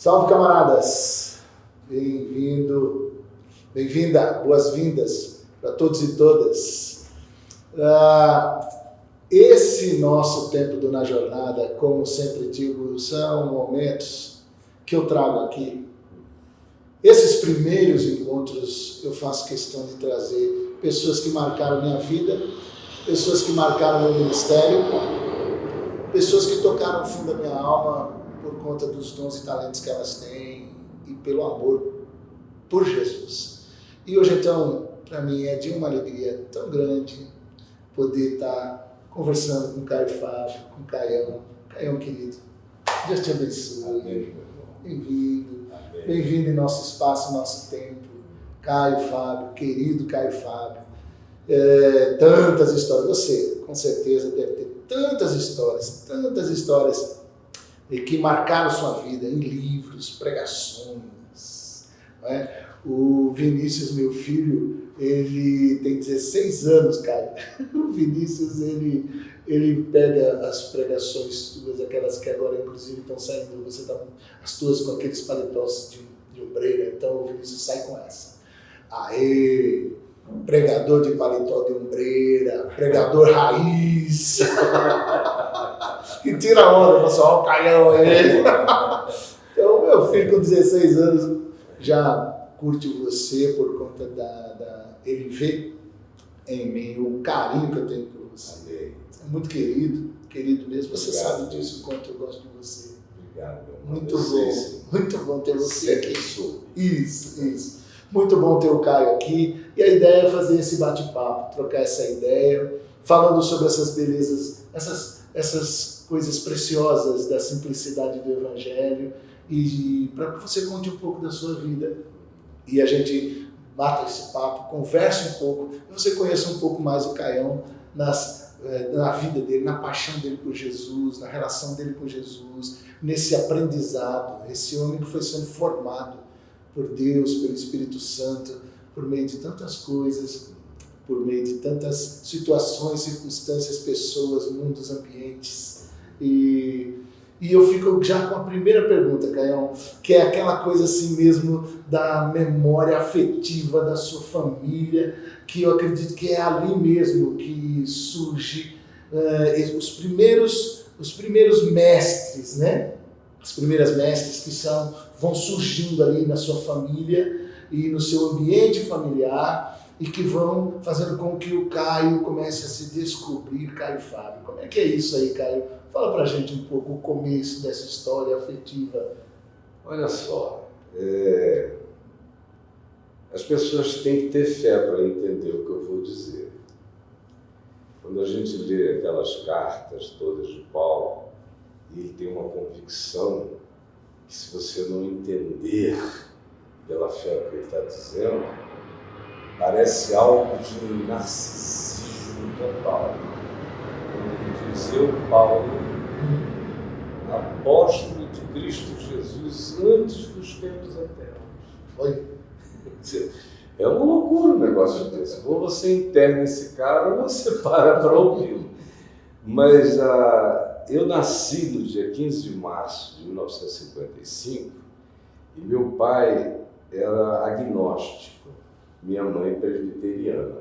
Salve, camaradas! Bem-vindo, bem-vinda, boas-vindas para todos e todas. Esse nosso tempo do Na Jornada, como sempre digo, são momentos que eu trago aqui. Esses primeiros encontros eu faço questão de trazer pessoas que marcaram minha vida, pessoas que marcaram meu ministério, pessoas que tocaram o fundo da minha alma por conta dos dons e talentos que elas têm e pelo amor por Jesus. E hoje, então, para mim é de uma alegria tão grande poder estar conversando com o Caio Fábio, com o Caião. Caião, querido, Deus te abençoe. Amém. Bem-vindo. Amém. Bem-vindo em nosso espaço, nosso tempo. Caio Fábio, querido Caio Fábio. Tantas histórias. Você, com certeza, deve ter tantas histórias que marcaram sua vida em livros, pregações. Não é? O Vinícius, meu filho, ele tem 16 anos, cara. O Vinícius, ele pega as pregações suas, aquelas que agora, inclusive, estão saindo, você tá as tuas com aqueles paletós de ombreira, então o Vinícius sai com essa. Aê! Pregador de paletó de ombreira, pregador raiz. E tira a onda, fala assim, ó, o Caião aí. Então, meu filho com 16 anos já curte você por conta ele vê em mim o carinho que eu tenho por você. Amém. É muito querido mesmo. Você Obrigado. sabe disso, o quanto eu gosto de você. Obrigado, meu irmão. Muito bom ter você Sempre aqui. soube. Isso. Muito bom ter o Caio aqui. E a ideia é fazer esse bate-papo, trocar essa ideia, falando sobre essas belezas, essas coisas preciosas da simplicidade do Evangelho, e para que você conte um pouco da sua vida. E a gente bata esse papo, converse um pouco, e você conheça um pouco mais o Caião na vida dele, na paixão dele por Jesus, na relação dele com Jesus, nesse aprendizado, esse homem que foi sendo formado por Deus, pelo Espírito Santo, por meio de tantas coisas, por meio de tantas situações, circunstâncias, pessoas, mundos, ambientes. E eu fico já com a primeira pergunta, Caião, que é aquela coisa assim mesmo da memória afetiva da sua família, que eu acredito que é ali mesmo que surge os primeiros mestres, né? As primeiras mestres que vão surgindo ali na sua família e no seu ambiente familiar e que vão fazendo com que o Caio comece a se descobrir Caio Fábio. Como é que é isso aí, Caio? Fala pra gente um pouco o começo dessa história afetiva. Olha só, as pessoas têm que ter fé para entender o que eu vou dizer. Quando a gente lê aquelas cartas todas de Paulo, e ele tem uma convicção que se você não entender pela fé o que ele está dizendo, parece algo de um narcisismo total. Quando ele diz, eu, Paulo, apóstolo de Cristo Jesus antes dos tempos eternos. Oi? É uma loucura um negócio desse. Ou você interna esse cara ou você para ouvi-lo. Mas eu nasci no dia 15 de março de 1955 e meu pai era agnóstico, minha mãe presbiteriana.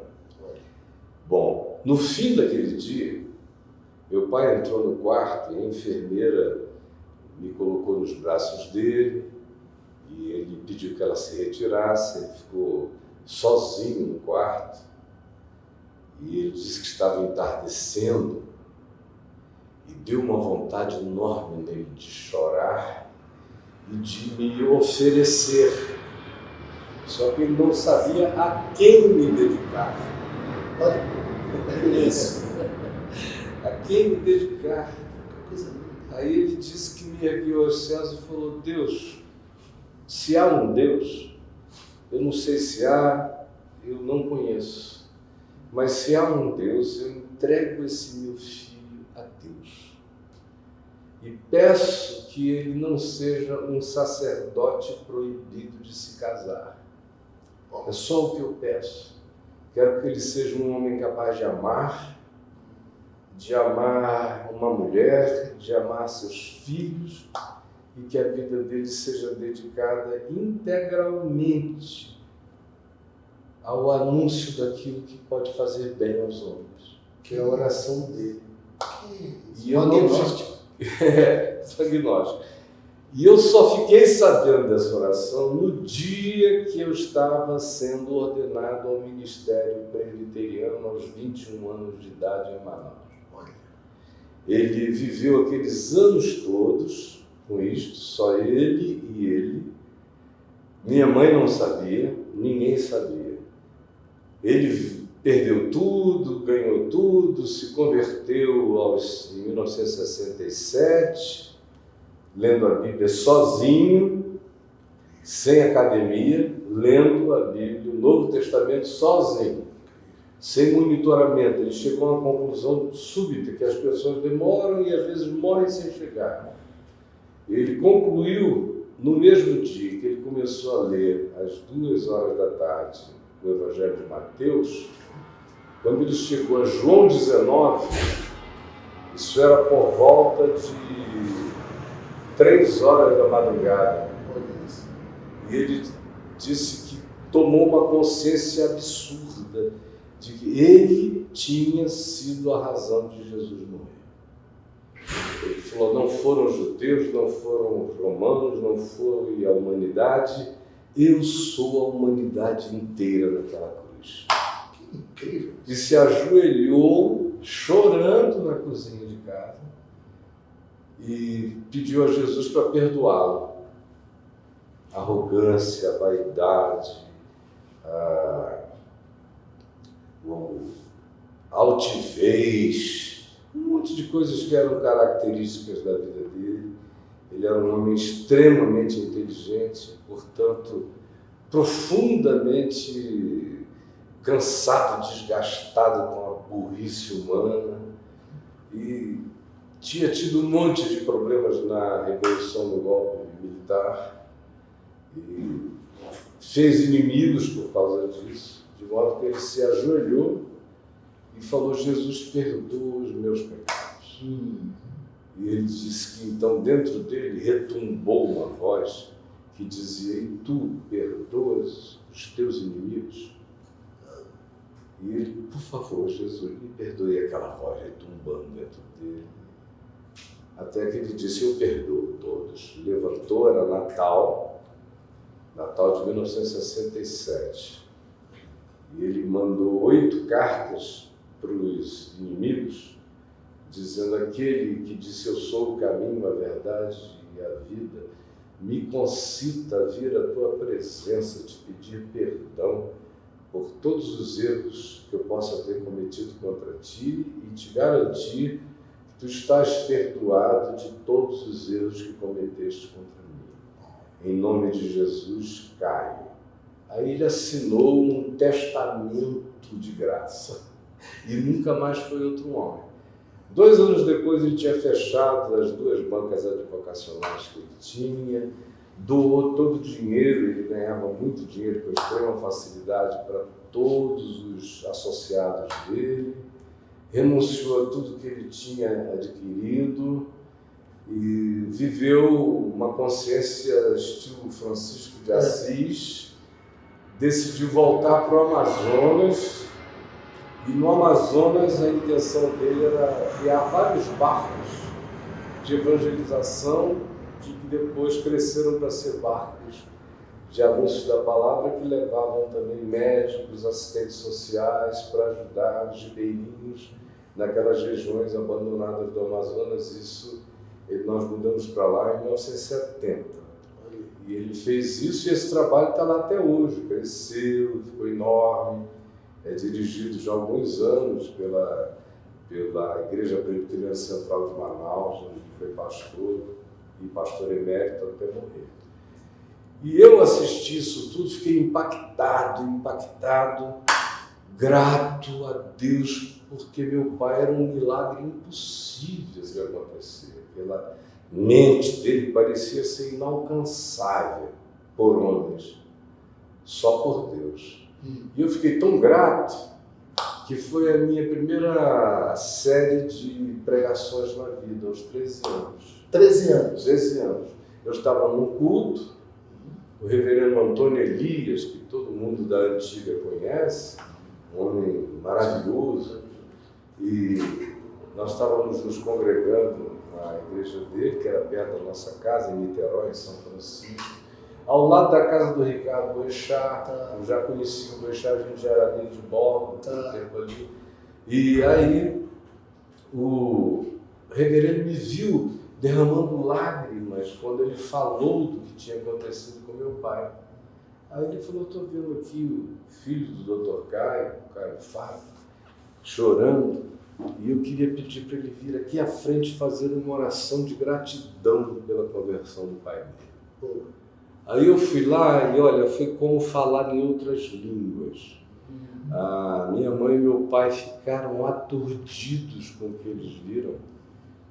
Bom, no fim daquele dia, meu pai entrou no quarto e a enfermeira me colocou nos braços dele e ele pediu que ela se retirasse, ele ficou sozinho no quarto e ele disse que estava entardecendo e deu uma vontade enorme nele de chorar e de me oferecer. Só que ele não sabia a quem me dedicar. Olha, isso. A quem me dedicar. Aí ele disse que me ergueu aos céus e falou, Deus, se há um Deus, eu não sei se há, eu não conheço, mas se há um Deus, eu entrego esse meu filho a Deus. E peço que ele não seja um sacerdote proibido de se casar. É só o que eu peço. Quero que ele seja um homem capaz de amar uma mulher, de amar seus filhos e que a vida dele seja dedicada integralmente ao anúncio daquilo que pode fazer bem aos homens, que é a oração dele. E eu não agnóstico. E eu só fiquei sabendo dessa oração no dia que eu estava sendo ordenado ao ministério presbiteriano aos 21 anos de idade em Manaus. Ele viveu aqueles anos todos com isto, só ele e ele. Minha mãe não sabia, ninguém sabia. Ele perdeu tudo, ganhou tudo, se converteu em 1967, lendo a Bíblia sozinho, sem academia, lendo a Bíblia, o Novo Testamento sozinho, sem monitoramento. Ele chegou a uma conclusão súbita, que as pessoas demoram e às vezes morrem sem chegar. Ele concluiu no mesmo dia que ele começou a ler às 2 horas da tarde o Evangelho de Mateus. Quando ele chegou a João 19, isso era por volta de 3 horas da madrugada. E ele disse que tomou uma consciência absurda de que ele tinha sido a razão de Jesus morrer. Ele falou, não foram os judeus, não foram os romanos, não foi a humanidade, eu sou a humanidade inteira naquela cruz. Que incrível! E se ajoelhou, chorando na cozinha de casa, e pediu a Jesus para perdoá-lo. A arrogância, a vaidade, a altivez, um monte de coisas que eram características da vida dele. Ele era um homem extremamente inteligente, portanto, profundamente cansado, desgastado com a burrice humana, e tinha tido um monte de problemas na Revolução do Golpe Militar, e fez inimigos por causa disso, de modo que ele se ajoelhou e falou, Jesus, perdoa os meus pecados. E ele disse que então dentro dele retumbou uma voz que dizia, e tu perdoas os teus inimigos? E ele, por favor, Jesus, me perdoe, aquela voz retumbando dentro dele. Até que ele disse, eu perdoo todos. Levantou, era Natal de 1967. E ele mandou 8 cartas para os inimigos, dizendo, aquele que disse, eu sou o caminho, a verdade e a vida, me concita vir à tua presença, te pedir perdão por todos os erros que eu possa ter cometido contra ti e te garantir que tu estás perdoado de todos os erros que cometeste contra mim. Em nome de Jesus, Caio. Aí ele assinou um testamento de graça e nunca mais foi outro homem. 2 anos depois ele tinha fechado as 2 bancas advocacionais que ele tinha, doou todo o dinheiro, ele ganhava muito dinheiro com extrema facilidade para todos os associados dele, renunciou a tudo que ele tinha adquirido e viveu uma consciência estilo Francisco de Assis, decidiu voltar para o Amazonas, e no Amazonas a intenção dele era criar vários barcos de evangelização que depois cresceram para ser barcos de anúncio da palavra, que levavam também médicos, assistentes sociais para ajudar os ribeirinhos naquelas regiões abandonadas do Amazonas. Isso nós mudamos para lá em 1970. E ele fez isso e esse trabalho está lá até hoje, cresceu, ficou enorme, é dirigido já há alguns anos pela Igreja Presbiteriana Central de Manaus, onde foi pastor e pastor emérito até morrer. E eu assisti isso tudo, fiquei impactado, grato a Deus, porque meu pai era um milagre impossível de acontecer. Pela mente dele parecia ser inalcançável por homens, só por Deus. E eu fiquei tão grato que foi a minha primeira série de pregações na vida, aos 13 anos. 13 anos? 13 anos. Eu estava num culto, o reverendo Antônio Elias, que todo mundo da antiga conhece, um homem maravilhoso, e nós estávamos nos congregando na igreja dele, que era perto da nossa casa, em Niterói, em São Francisco, ao lado da casa do Ricardo Boechat. Eu já conheci o Boechat, a gente já era amigo de bola, tempo ali. E aí o reverendo me viu derramando lágrimas quando ele falou do que tinha acontecido com meu pai. Aí ele falou: estou vendo aqui o filho do Dr. Caio, o Caio Fábio, chorando, e eu queria pedir para ele vir aqui à frente fazer uma oração de gratidão pela conversão do pai dele. Aí eu fui lá e, olha, foi como falar em outras línguas. A minha mãe e meu pai ficaram aturdidos com o que eles viram.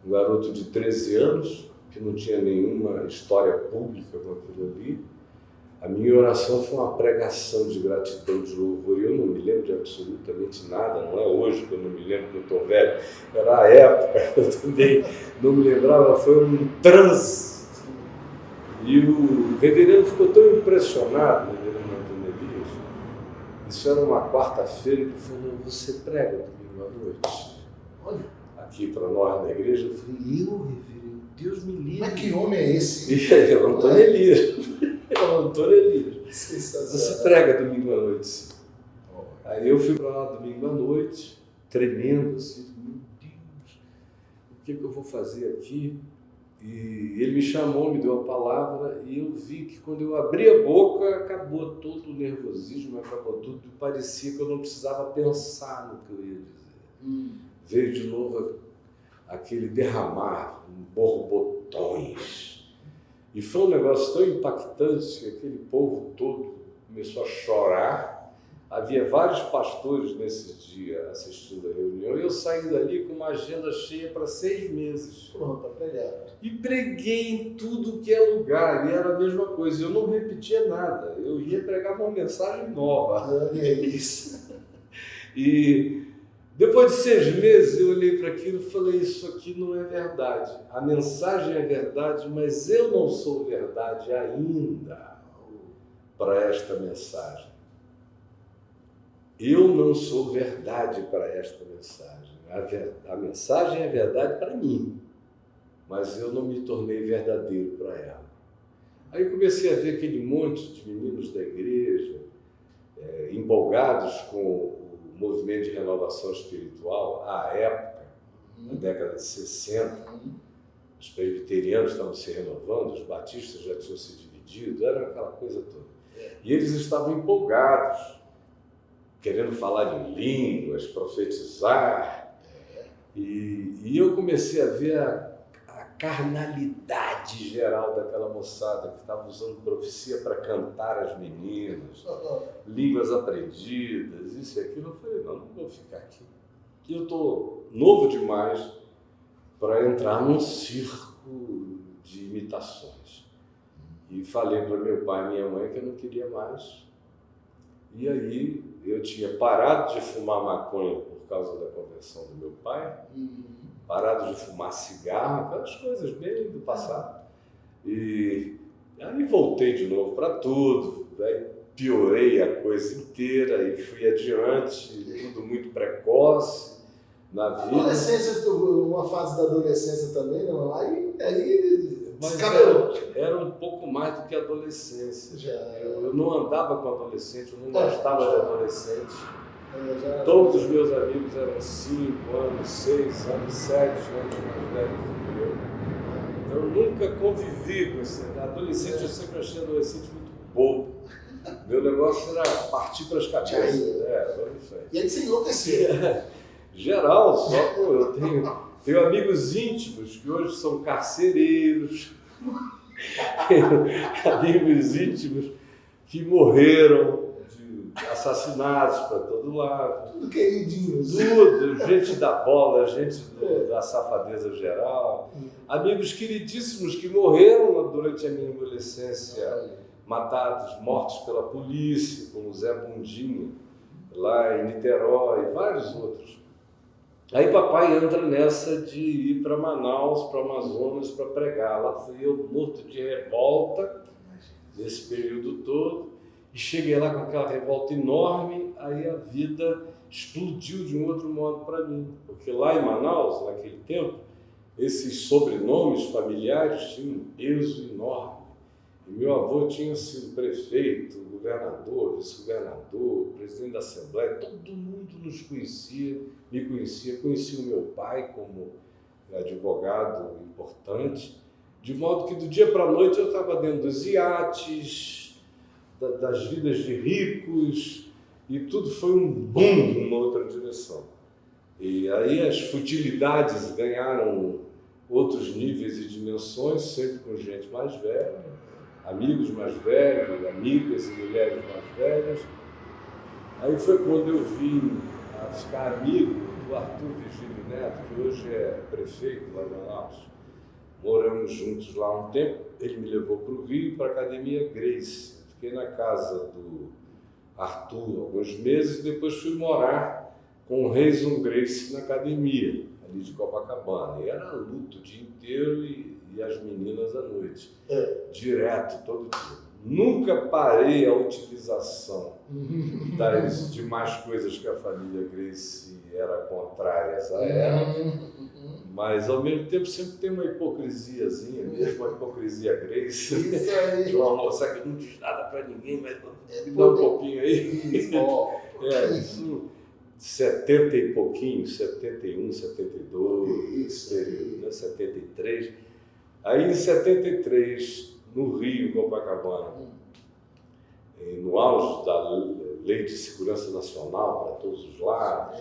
Um garoto de 13 anos, que não tinha nenhuma história pública com aquilo ali. A minha oração foi uma pregação de gratidão, de louvor. E eu não me lembro de absolutamente nada, não é hoje que eu não me lembro que eu estou velho, era a época, eu também não me lembrava, foi um transe. E o reverendo ficou tão impressionado, o reverendo Antônio Elias. Isso era uma quarta-feira, ele falou: você prega domingo à noite? Olha. Aqui para nós na igreja. Eu falei: eu, reverendo, Deus me livre. Mas que homem é esse? E aí, o Antônio Elias. O Antônio Elias. Você prega domingo à noite? Aí eu fui para lá domingo à noite, tremendo, assim, meu Deus, o que eu vou fazer aqui? E ele me chamou, me deu a palavra, e eu vi que quando eu abri a boca, acabou todo o nervosismo, acabou tudo, parecia que eu não precisava pensar no que eu ia dizer. Veio de novo aquele derramar, borbotões. E foi um negócio tão impactante que aquele povo todo começou a chorar. Havia vários pastores nesse dia assistindo a reunião, e eu saí dali com uma agenda cheia para 6 meses. Pronto, para pregar. E preguei em tudo que é lugar, e era a mesma coisa, eu não repetia nada, eu ia pregar uma mensagem nova. É isso. E depois de 6 meses eu olhei para aquilo e falei: isso aqui não é verdade. A mensagem é verdade, mas eu não sou verdade ainda para esta mensagem. Eu não sou verdade para esta mensagem. A mensagem é verdade para mim, mas eu não me tornei verdadeiro para ela. Aí eu comecei a ver aquele monte de meninos da igreja empolgados com o movimento de renovação espiritual à época, na década de 60. Os presbiterianos estavam se renovando, os batistas já tinham se dividido, era aquela coisa toda. E eles estavam empolgados, querendo falar em línguas, profetizar. E eu comecei a ver a carnalidade geral daquela moçada que estava usando profecia para cantar as meninas, línguas aprendidas, isso e aquilo. Eu falei: não vou ficar aqui. Eu estou novo demais para entrar num circo de imitações. E falei para meu pai e minha mãe que eu não queria mais. E aí eu tinha parado de fumar maconha por causa da conversão do meu pai, parado de fumar cigarro, aquelas coisas bem do passado. E aí voltei de novo para tudo, aí piorei a coisa inteira e fui adiante, tudo muito precoce na vida. Adolescência, uma fase da adolescência também, não? Aí mas era um pouco mais do que adolescência. Eu não andava com adolescente, eu não gostava de adolescente. Todos os meus amigos eram 5 anos, 6 anos, 7 anos mais velhos do que eu. Então eu nunca convivi com esse adolescente. Eu sempre achei adolescente muito bobo. Meu negócio era partir para as cabeças. E aí você enlouqueceu. Geral, só pô, eu tenho amigos íntimos que hoje são carcereiros, amigos íntimos que morreram de assassinatos para todo lado. Tudo queridinho. Tudo, gente da bola, gente da safadeza geral. Amigos queridíssimos que morreram durante a minha adolescência, mortos pela polícia, como Zé Bundinha, lá em Niterói, e vários outros. Aí papai entra nessa de ir para Manaus, para Amazonas, para pregar. Lá fui eu morto de revolta nesse período todo. E cheguei lá com aquela revolta enorme, aí a vida explodiu de um outro modo para mim. Porque lá em Manaus, naquele tempo, esses sobrenomes familiares tinham um peso enorme. E meu avô tinha sido prefeito, governador, vice-governador, presidente da Assembleia, todo mundo nos conhecia, me conhecia o meu pai como advogado importante, de modo que do dia para a noite eu estava dentro dos iates, das vidas de ricos, e tudo foi um boom numa outra direção. E aí as futilidades ganharam outros níveis e dimensões, sempre com gente mais velha, amigos mais velhos, amigas e mulheres mais velhas. Aí foi quando eu vim a ficar amigo do Arthur Virgílio Neto, que hoje é prefeito lá em Manaus. Moramos juntos lá um tempo, ele me levou para o Rio, para a Academia Grace. Fiquei na casa do Arthur alguns meses, depois fui morar com o Reison Grace na academia, ali de Copacabana. E era luto o dia inteiro e as meninas à noite. Direto, todo dia. Nunca parei a utilização das demais coisas que a família Grace era contrárias a ela, mas ao mesmo tempo sempre tem uma hipocrisiazinha, mesmo uma hipocrisia Grace, de uma moça que não diz nada para ninguém, mas me dá um pouquinho aí. Isso 70 e pouquinho, 71, 72, esse período, né? 73. Aí em 73, no Rio, em Copacabana, no auge da Lei de Segurança Nacional para todos os lados,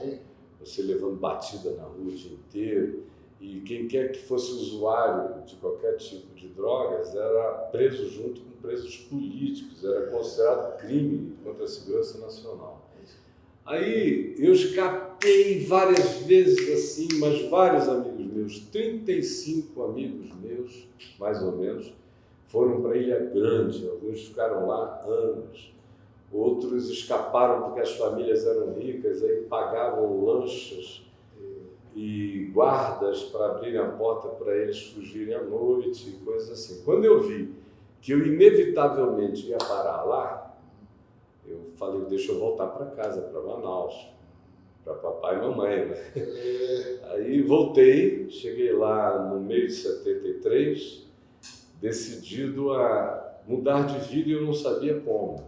você levando batida na rua o dia inteiro, e quem quer que fosse usuário de qualquer tipo de drogas era preso junto com presos políticos, era considerado crime contra a segurança nacional. Aí eu escapei várias vezes assim, mas vários amigos meus, 35 amigos meus, mais ou menos, foram para Ilha Grande, alguns ficaram lá anos, outros escaparam porque as famílias eram ricas, aí pagavam lanchas e guardas para abrirem a porta para eles fugirem à noite, coisas assim. Quando eu vi que eu inevitavelmente ia parar lá, eu falei, deixa eu voltar para casa, para Manaus, para papai e mamãe, né? Aí voltei, cheguei lá no meio de 73, decidido a mudar de vida e eu não sabia como.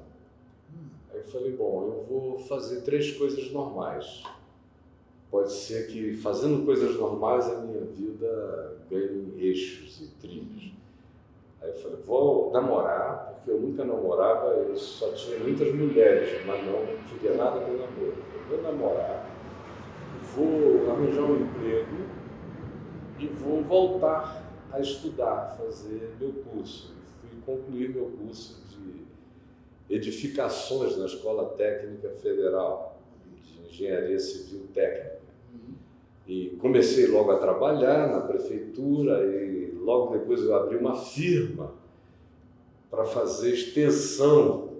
Aí eu falei, bom, eu vou fazer 3 coisas normais. Pode ser que fazendo coisas normais a minha vida ganhe eixos e trilhos. Aí eu falei, vou namorar, porque eu nunca namorava, eu só tinha muitas mulheres, mas não queria nada com namoro. Eu falei, vou namorar, vou arranjar um emprego e vou voltar a estudar, fazer meu curso. E fui concluir meu curso de edificações na Escola Técnica Federal, de Engenharia Civil Técnica. E comecei logo a trabalhar na prefeitura e logo depois eu abri uma firma para fazer extensão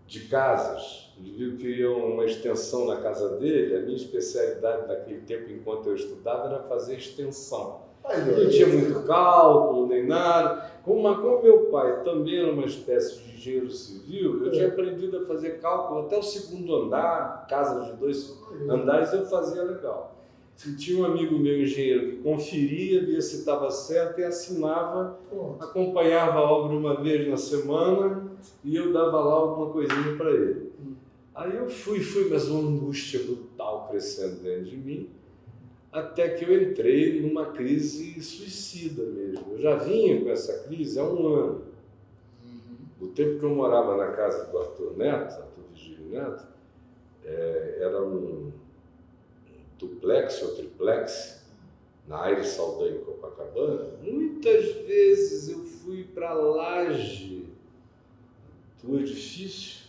de casas. O indivíduo queria uma extensão na casa dele, a minha especialidade naquele tempo, enquanto eu estudava, era fazer extensão. Não tinha muito cálculo, nem nada. Como meu pai também era uma espécie de engenheiro civil, eu tinha aprendido a fazer cálculo até o 2º andar, casas de 2 andares, eu fazia legal. Se tinha um amigo meu engenheiro que conferia, via se estava certo e assinava, acompanhava a obra uma vez na semana e eu dava lá alguma coisinha para ele. Aí eu fui, mas uma angústia brutal crescendo dentro de mim, até que eu entrei numa crise suicida mesmo. Eu já vinha com essa crise há um ano. No tempo que eu morava na casa do Arthur Virgílio Neto, era um duplex ou triplex na Aires Saldanha, em Copacabana. Muitas vezes eu fui para a laje do edifício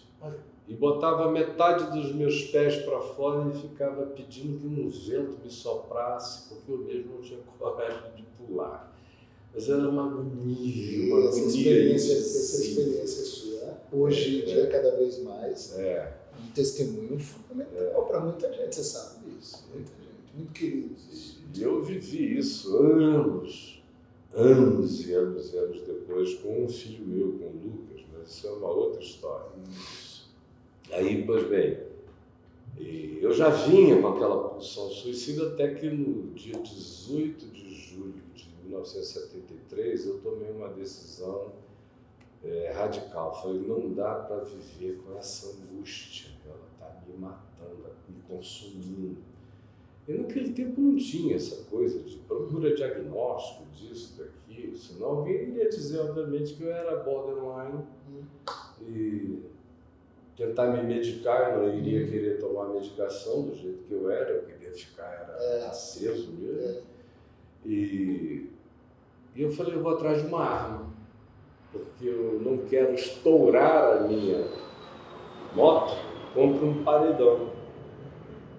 e botava metade dos meus pés para fora e ficava pedindo que um vento me soprasse, porque eu mesmo não tinha coragem de pular. Mas era uma agonia, uma essa agonia. experiência sua, hoje em dia, cada vez mais, um testemunho fundamental para muita gente, você sabe disso. Muita gente. muito queridos. E eu vivi isso anos e anos depois com um filho meu, com o Lucas, mas isso é uma outra história. Aí, pois bem, eu já vinha com aquela pulsão suicida até que no dia 18 de julho de 1973 eu tomei uma decisão radical. Falei, não dá para viver com essa angústia, ela está me matando, me consumindo. E naquele tempo não tinha essa coisa de procura diagnóstico disso, daquilo, senão alguém iria dizer, obviamente, que eu era borderline e tentar me medicar, eu não iria querer tomar medicação do jeito que eu era, eu queria ficar aceso mesmo. E eu falei, eu vou atrás de uma arma, porque eu não quero estourar a minha moto contra um paredão.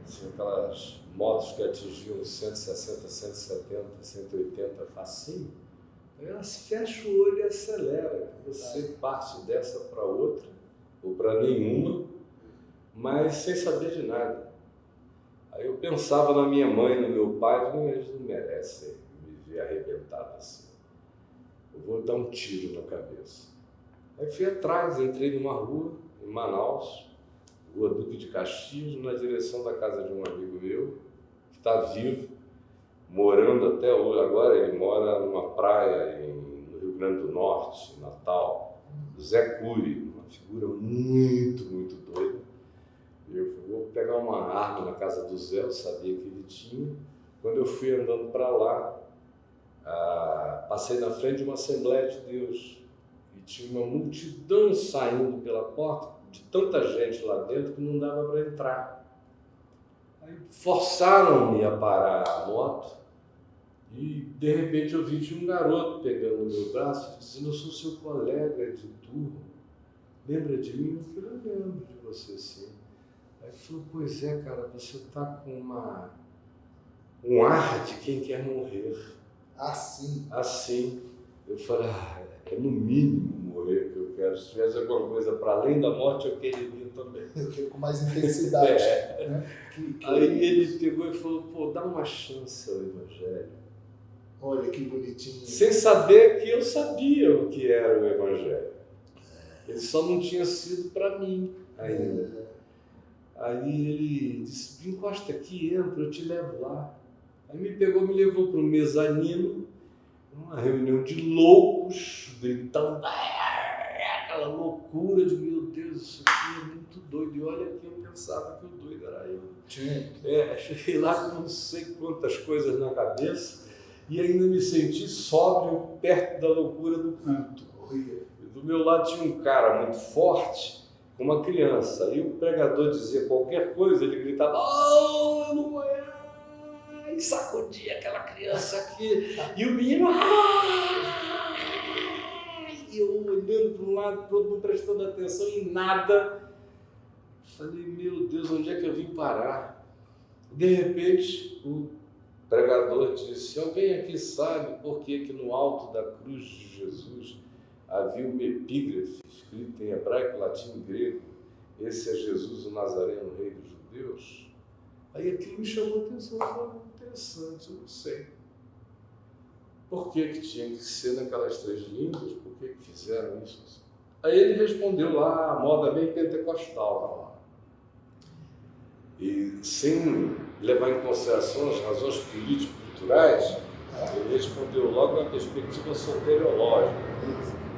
Assim, aquelas motos que atingiam 160, 170, 180 facinho, elas fecham o olho e acelera. Você passe dessa para outra, ou para nenhuma, mas sem saber de nada. Aí eu pensava na minha mãe, no meu pai, eles não merecem me ver arrebentado assim. Eu vou dar um tiro na cabeça. Aí fui atrás, entrei numa rua, em Manaus, Rua Duque de Caxias, na direção da casa de um amigo meu, que está vivo, morando até hoje. Agora ele mora numa praia no Rio Grande do Norte, em Natal, Zé Cury, uma figura muito doida. Eu vou pegar uma arma na casa do Zé, eu sabia que ele tinha. Quando eu fui andando para lá, passei na frente de uma Assembleia de Deus e tinha uma multidão saindo pela porta, de tanta gente lá dentro que não dava para entrar. Aí forçaram-me a parar a moto e de repente eu vi um garoto pegando o meu braço e dizendo, eu sou seu colega de turma, lembra de mim? Eu falei, eu lembro de você sim. Aí ele falou, pois é, cara, você está com um ar de quem quer morrer. Assim? Assim. Eu falei, é no mínimo morrer que eu quero. Se tivesse alguma coisa para além da morte, eu queria também. Eu quero com mais intensidade. Né? Aí ele pegou e falou, pô, dá uma chance ao Evangelho. Olha que bonitinho. Sem saber que eu sabia o que era o Evangelho. Ele só não tinha sido para mim ainda. Aí ele disse, encosta aqui, entra, eu te levo lá. Aí me levou para um mezanino, uma reunião de loucos, gritando, aquela loucura de, meu Deus, isso aqui é muito doido. E olha que eu pensava que o doido era eu. Cheguei lá com não sei quantas coisas na cabeça e ainda me senti sóbrio perto da loucura do culto. Do meu lado tinha um cara muito forte, com uma criança. Aí o pregador dizia qualquer coisa, ele gritava, oh, eu não é! E sacudia aquela criança aqui. E o menino, e eu olhando para um lado, todo mundo prestando atenção em nada. Falei, meu Deus, onde é que eu vim parar? De repente, o pregador disse, alguém aqui sabe por que no alto da cruz de Jesus havia uma epígrafe escrita em hebraico, latim e grego, esse é Jesus o Nazareno, rei dos judeus? Aí aquilo me chamou a atenção, foi interessante, eu não sei. Por que tinha que ser naquelas 3 línguas? Por que fizeram isso? Aí ele respondeu lá, a moda bem pentecostal. E sem levar em consideração as razões político-culturais, ele respondeu logo na perspectiva soteriológica.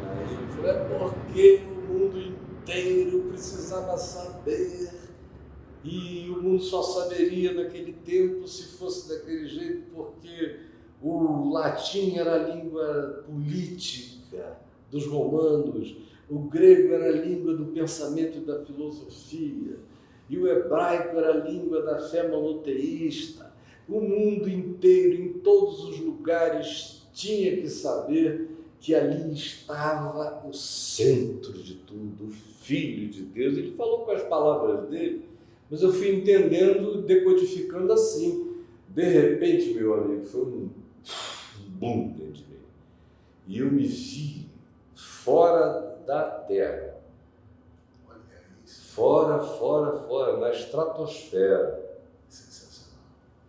Aí ele falou, é porque o mundo inteiro precisava saber, e o mundo só saberia naquele tempo se fosse daquele jeito, porque o latim era a língua política dos romanos, o grego era a língua do pensamento e da filosofia, e o hebraico era a língua da fé monoteísta. O mundo inteiro, em todos os lugares, tinha que saber que ali estava o centro de tudo, o Filho de Deus. Ele falou com as palavras dele, mas eu fui entendendo, decodificando assim. De repente, meu amigo, foi um boom dentro de mim. E eu me vi fora da Terra. Fora, na estratosfera. Sensacional.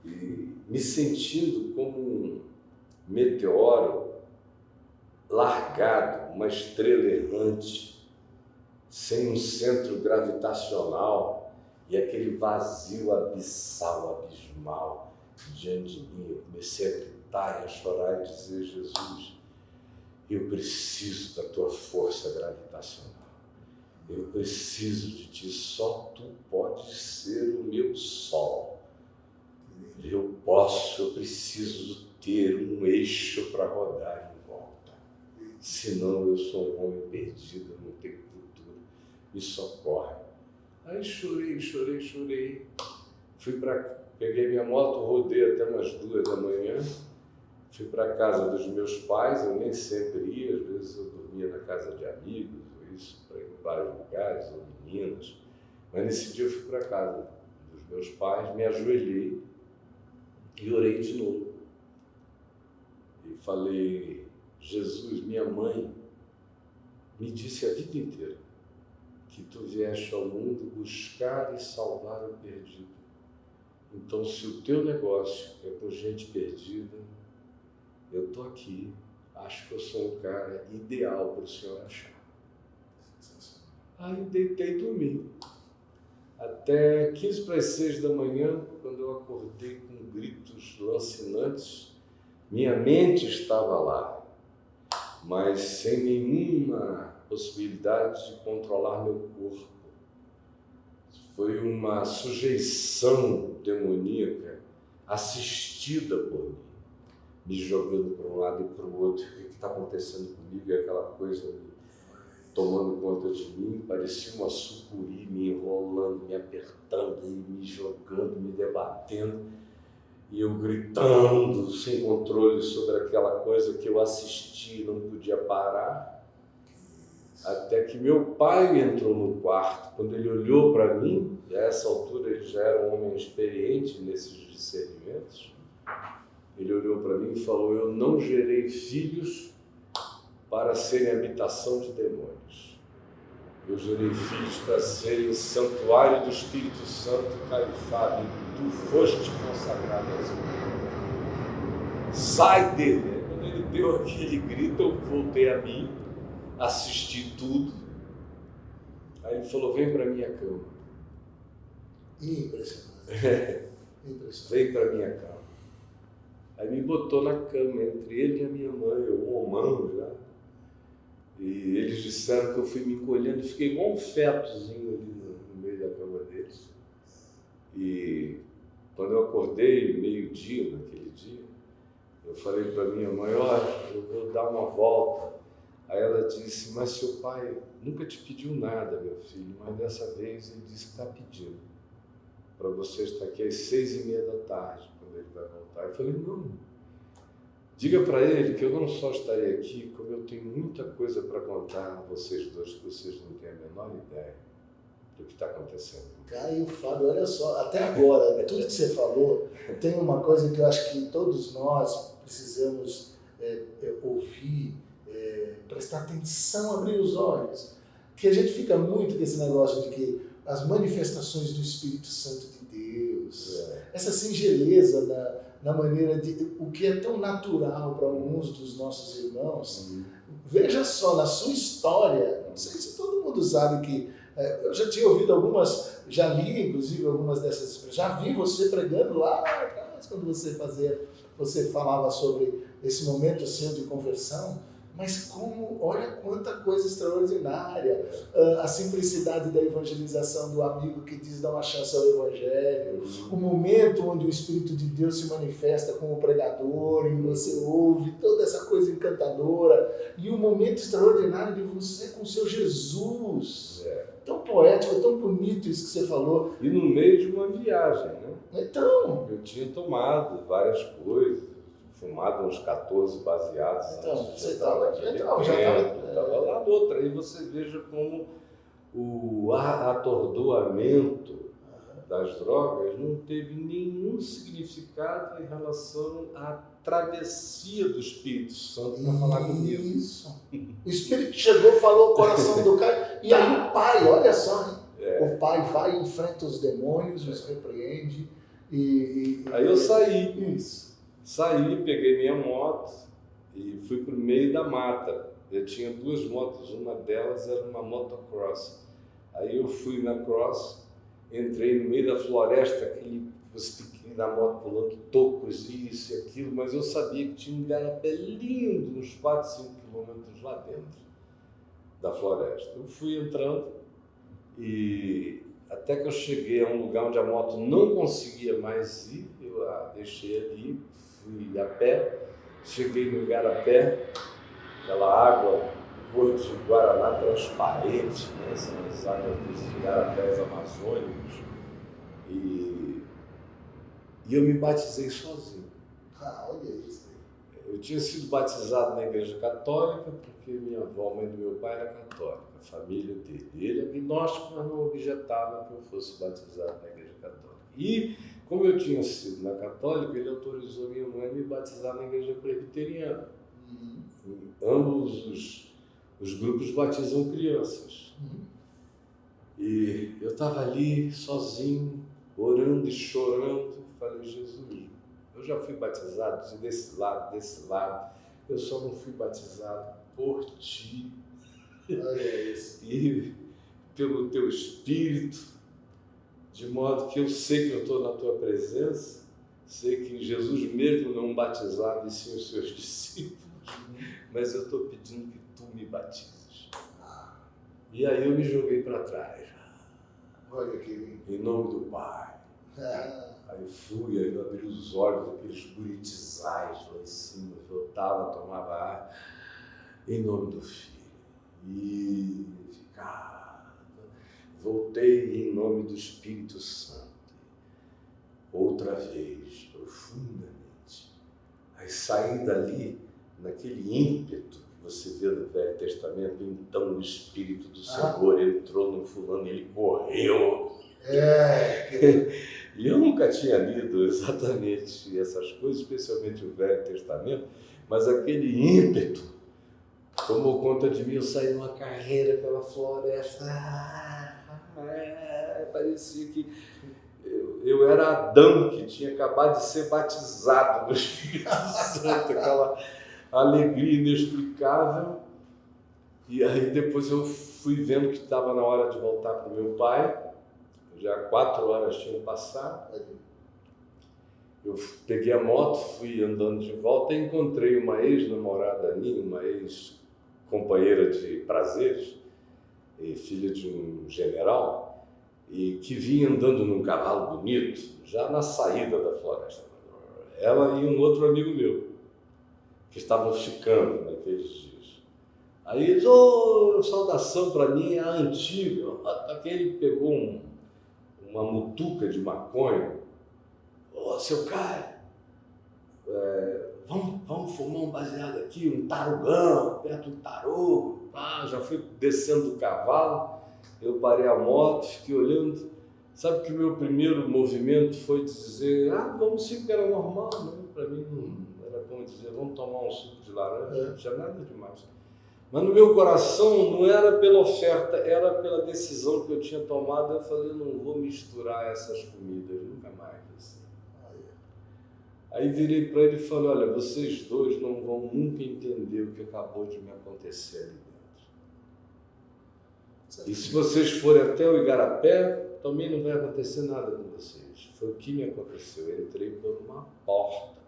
e me sentindo como um meteoro largado, uma estrela errante, sem um centro gravitacional, e aquele vazio abissal, abismal diante de mim. Eu comecei a gritar e a chorar e dizer: Jesus, eu preciso da tua força gravitacional. Eu preciso de ti, só tu podes ser o meu sol. Eu preciso ter um eixo para rodar em volta. Senão eu sou um homem perdido, eu não tenho futuro. Me socorre. Aí chorei. Peguei minha moto, rodei até umas 2 da manhã. Fui para a casa dos meus pais, eu nem sempre ia, às vezes eu dormia na casa de amigos, ou isso, para ir em vários lugares, ou meninas. Mas nesse dia eu fui para a casa dos meus pais, me ajoelhei e orei de novo. E falei: Jesus, minha mãe me disse a vida inteira que tu vieste ao mundo buscar e salvar o perdido. Então, se o teu negócio é com gente perdida, eu estou aqui, acho que eu sou um cara ideal para o senhor achar. Aí deitei e dormi. Até 15 para as 6 da manhã, quando eu acordei com gritos lancinantes, minha mente estava lá, mas sem nenhuma possibilidade de controlar meu corpo. Foi uma sujeição demoníaca assistida por mim, me jogando para um lado e para o outro. O que está acontecendo comigo? E aquela coisa me tomando conta de mim, parecia uma sucuri me enrolando, me apertando, me jogando, me debatendo, e eu gritando sem controle sobre aquela coisa que eu assisti e não podia parar, até que meu pai entrou no quarto. Quando ele olhou para mim, e a essa altura ele já era um homem experiente nesses discernimentos, ele olhou para mim e falou: eu não gerei filhos para serem habitação de demônios. Eu gerei filhos para serem santuário do Espírito Santo, Caifás, e tu foste consagrado ao Senhor. Sai dele! Quando ele deu aquele grito, eu voltei a mim, assisti tudo. Aí ele falou: vem para minha cama. Impressionante. Vem para minha cama. Aí me botou na cama, entre ele e a minha mãe, eu romano já. E eles disseram que eu fui me encolhendo, fiquei igual um fetozinho ali no meio da cama deles. E quando eu acordei, meio-dia naquele dia, eu falei para minha mãe: olha, eu vou dar uma volta. Aí ela disse: mas seu pai nunca te pediu nada, meu filho, mas dessa vez ele disse que está pedindo para você estar aqui às 6h30 da tarde, quando ele vai voltar. Eu falei: não, diga para ele que eu não só estarei aqui, como eu tenho muita coisa para contar a vocês dois, que vocês não têm a menor ideia do que está acontecendo. Caio, Fábio, olha só, até agora, tudo que você falou, tem uma coisa que eu acho que todos nós precisamos ouvir, prestar atenção, abrir os olhos, que a gente fica muito com esse negócio de que as manifestações do Espírito Santo de Deus, essa singeleza na maneira de o que é tão natural para alguns dos nossos irmãos. Veja só, na sua história, não sei se todo mundo sabe que eu já tinha ouvido algumas, já li inclusive algumas dessas expressões, já vi você pregando lá atrás, quando você falava sobre esse momento seu de conversão. Mas olha quanta coisa extraordinária, a simplicidade da evangelização do amigo que diz: dá uma chance ao Evangelho, o momento onde o Espírito de Deus se manifesta como pregador e você ouve toda essa coisa encantadora, e o momento extraordinário de você com o seu Jesus, tão poético, tão bonito isso que você falou. E no meio de uma viagem, né? Então, eu tinha tomado várias coisas, fumado uns 14 baseados. Então, você estava lá do outro. Aí você veja como o atordoamento das drogas não teve nenhum significado em relação à travessia do Espírito Santo para falar comigo. Isso. O Espírito chegou, falou o coração do cara, e aí o pai, olha só, o pai vai e enfrenta os demônios, os repreende, Aí eu saí. Isso. Saí, peguei minha moto e fui para o meio da mata. Eu tinha duas motos, uma delas era uma motocross. Aí eu fui na cross, entrei no meio da floresta, aquele você tem que ir na moto pulando tocos, isso e aquilo, mas eu sabia que tinha um igarapé lindo, uns 4, 5 quilômetros lá dentro da floresta. Eu fui entrando e até que eu cheguei a um lugar onde a moto não conseguia mais ir, eu a deixei ali, fui a pé, cheguei no igarapé, aquela água cor de guaraná transparente, né? São as águas dos igarapés amazônicos, e eu me batizei sozinho. Olha isso. Eu tinha sido batizado na igreja católica porque minha avó, mãe do meu pai, era católica, a família dele. Ele é agnóstico, mas não objetava que eu fosse batizado na igreja católica. E, como eu tinha sido na católica, ele autorizou minha mãe a me batizar na igreja presbiteriana. Ambos os grupos batizam crianças. E eu estava ali sozinho, orando e chorando. Falei, Jesus, eu já fui batizado desse lado, eu só não fui batizado por ti. Olha isso. E pelo teu Espírito, de modo que eu sei que eu estou na tua presença, sei que Jesus mesmo não batizava e sim os seus discípulos, mas eu estou pedindo que tu me batizes. E aí eu me joguei para trás. Olha que lindo. Em nome do Pai. Aí fui, aí eu abri os olhos, aqueles buritizais lá em cima, voltava, tomava ar, em nome do Filho. E ficava, voltei em nome do Espírito Santo, outra vez, profundamente. Aí saí dali, naquele ímpeto que você vê no Velho Testamento, então o Espírito do Senhor entrou no fulano e ele correu. E eu nunca tinha lido exatamente essas coisas, especialmente o Velho Testamento, mas aquele ímpeto tomou conta de mim. Eu saí numa carreira pela floresta, parecia que eu era Adão, que tinha acabado de ser batizado no Espírito Santo, aquela alegria inexplicável. E aí depois eu fui vendo que estava na hora de voltar para o meu pai. Já 4 horas tinham passado. Eu peguei a moto, fui andando de volta e encontrei uma ex-namorada minha, uma ex-companheira de prazeres, e filha de um general, e que vinha andando num cavalo bonito, já na saída da floresta. Ela e um outro amigo meu, que estavam ficando naqueles dias. Aí eles, saudação para mim, é a antiga. Aquele pegou uma mutuca de maconha. Seu Caio, vamos fumar um baseado aqui, um tarugão, perto do tarugo. Já fui descendo do cavalo, eu parei a moto, fiquei olhando. Sabe que o meu primeiro movimento foi dizer, vamos sim, que era normal, né? Para mim não era como dizer, vamos tomar um suco de laranja, não tinha nada demais. Mas no meu coração não era pela oferta, era pela decisão que eu tinha tomado. Eu falei, não vou misturar essas comidas, nunca mais. Assim. Aí virei para ele e falei, olha, vocês dois não vão nunca entender o que acabou de me acontecer ali dentro. E se vocês forem até o Igarapé, também não vai acontecer nada com vocês. Foi o que me aconteceu, eu entrei por uma porta.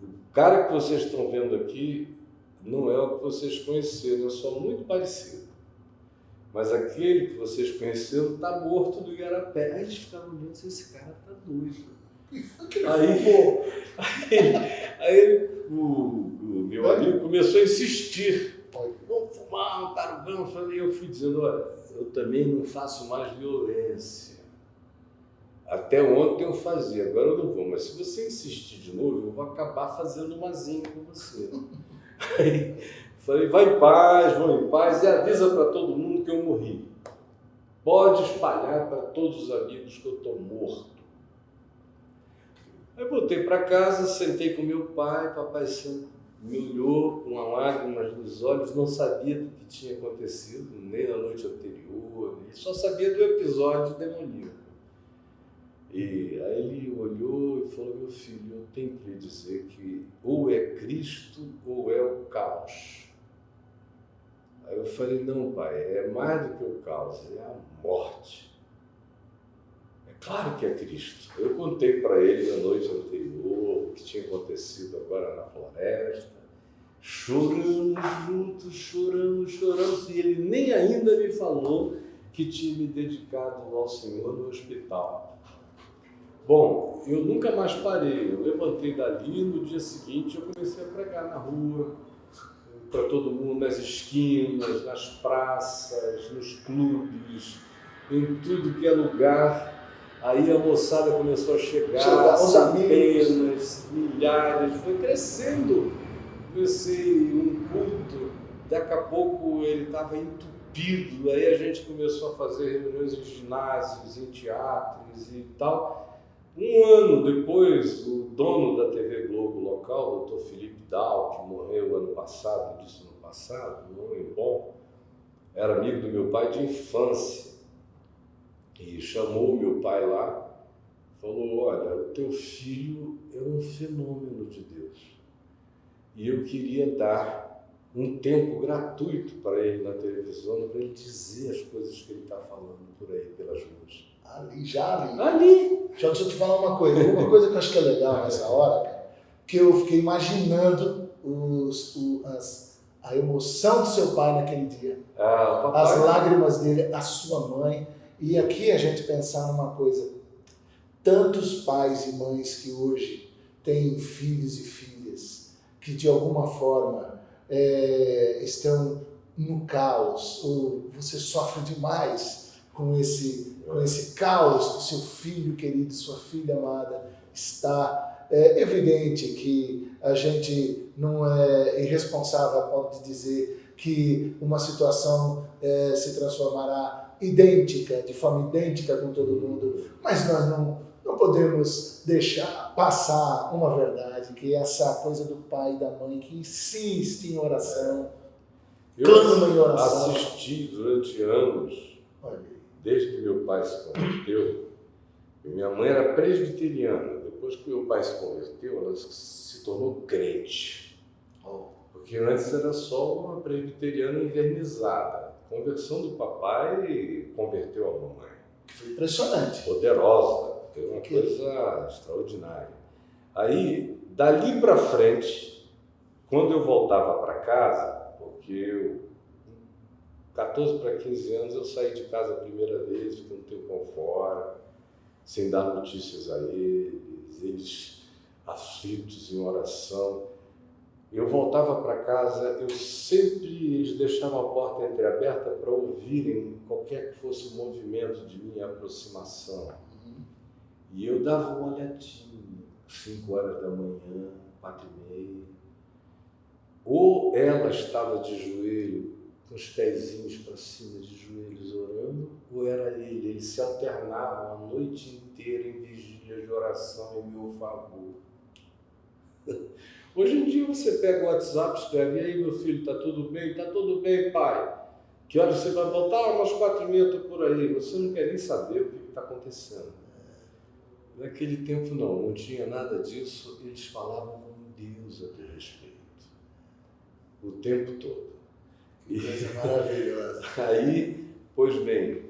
O cara que vocês estão vendo aqui não é o que vocês conheceram, eu sou muito parecido. Mas aquele que vocês conheceram está morto do Igarapé. Aí eles ficavam olhando, esse cara está doido. Aí o meu amigo começou a insistir. Vamos fumar um tarugão. Eu fui dizendo, olha, eu também não faço mais violência. Até ontem eu fazia, agora eu não vou. Mas se você insistir de novo, eu vou acabar fazendo uma zinha com você. Aí falei, vai em paz, vão em paz e avisa para todo mundo que eu morri. Pode espalhar para todos os amigos que eu estou morto. Aí voltei para casa, sentei com meu pai, papai me olhou com lágrimas nos olhos, não sabia do que tinha acontecido, nem na noite anterior, ele só sabia do episódio demoníaco. E aí ele olhou e falou: meu filho, eu tenho que lhe dizer que ou é Cristo ou é o caos. Aí eu falei: não, pai, é mais do que o caos, é a morte. É claro que é Cristo. Eu contei para ele na noite anterior o que tinha acontecido agora na floresta. Choramos juntos, choramos, e ele nem ainda me falou que tinha me dedicado ao Senhor no hospital. Bom, eu nunca mais parei, eu levantei dali, no dia seguinte eu comecei a pregar na rua, para todo mundo, nas esquinas, nas praças, nos clubes, em tudo que é lugar. Aí a moçada começou a chegar, centenas, milhares, foi crescendo. Comecei um culto, daqui a pouco ele estava entupido, aí a gente começou a fazer reuniões em ginásios, em teatros e tal. Um ano depois, o dono da TV Globo local, o Dr. Felipe Dal, que morreu ano passado, um homem bom, era amigo do meu pai de infância, e chamou o meu pai lá, falou: olha, o teu filho é um fenômeno de Deus, e eu queria dar um tempo gratuito para ele na televisão, para ele dizer as coisas que ele está falando por aí, pelas ruas. Ali. Já deixa eu te falar uma coisa que eu acho que é legal nessa hora, cara, que eu fiquei imaginando a emoção do seu pai naquele dia, as lágrimas dele, a sua mãe, e aqui a gente pensar numa coisa: tantos pais e mães que hoje têm filhos e filhas que de alguma forma estão no caos, ou você sofre demais com esse caos que seu filho querido, sua filha amada está. É evidente que a gente não é irresponsável a ponto de dizer que uma situação se transformará de forma idêntica com todo mundo, mas nós não podemos deixar passar uma verdade, que é essa coisa do pai e da mãe que insiste em oração, clama em oração. Eu assisti durante anos, desde que meu pai se converteu. Minha mãe era presbiteriana. Depois que meu pai se converteu, ela se tornou crente. Porque antes era só uma presbiteriana envernizada. A conversão do papai converteu a mamãe. Que foi impressionante. Poderosa, foi uma coisa extraordinária. Aí, dali para frente, quando eu voltava para casa, porque eu 14 para 15 anos eu saí de casa a primeira vez, fiquei um tempão fora, sem dar notícias a eles aflitos em oração. Eu voltava para casa, eles deixavam a porta entreaberta para ouvirem qualquer que fosse o movimento de minha aproximação. E eu dava uma olhadinha, 5 horas da manhã, 4h30. Ou ela estava de joelho, com os pezinhos para cima, de joelhos orando, ou era ele. Eles se alternavam a noite inteira em vigília de oração em meu favor. Hoje em dia você pega o WhatsApp, escreve: e aí, meu filho, tá tudo bem? Tá tudo bem, pai. Que horas você vai voltar? Umas 4h30, tô por aí. Você não quer nem saber o que está acontecendo. Naquele tempo não tinha nada disso. Eles falavam com Deus a teu respeito, o tempo todo. Que coisa maravilhosa. Aí, pois bem,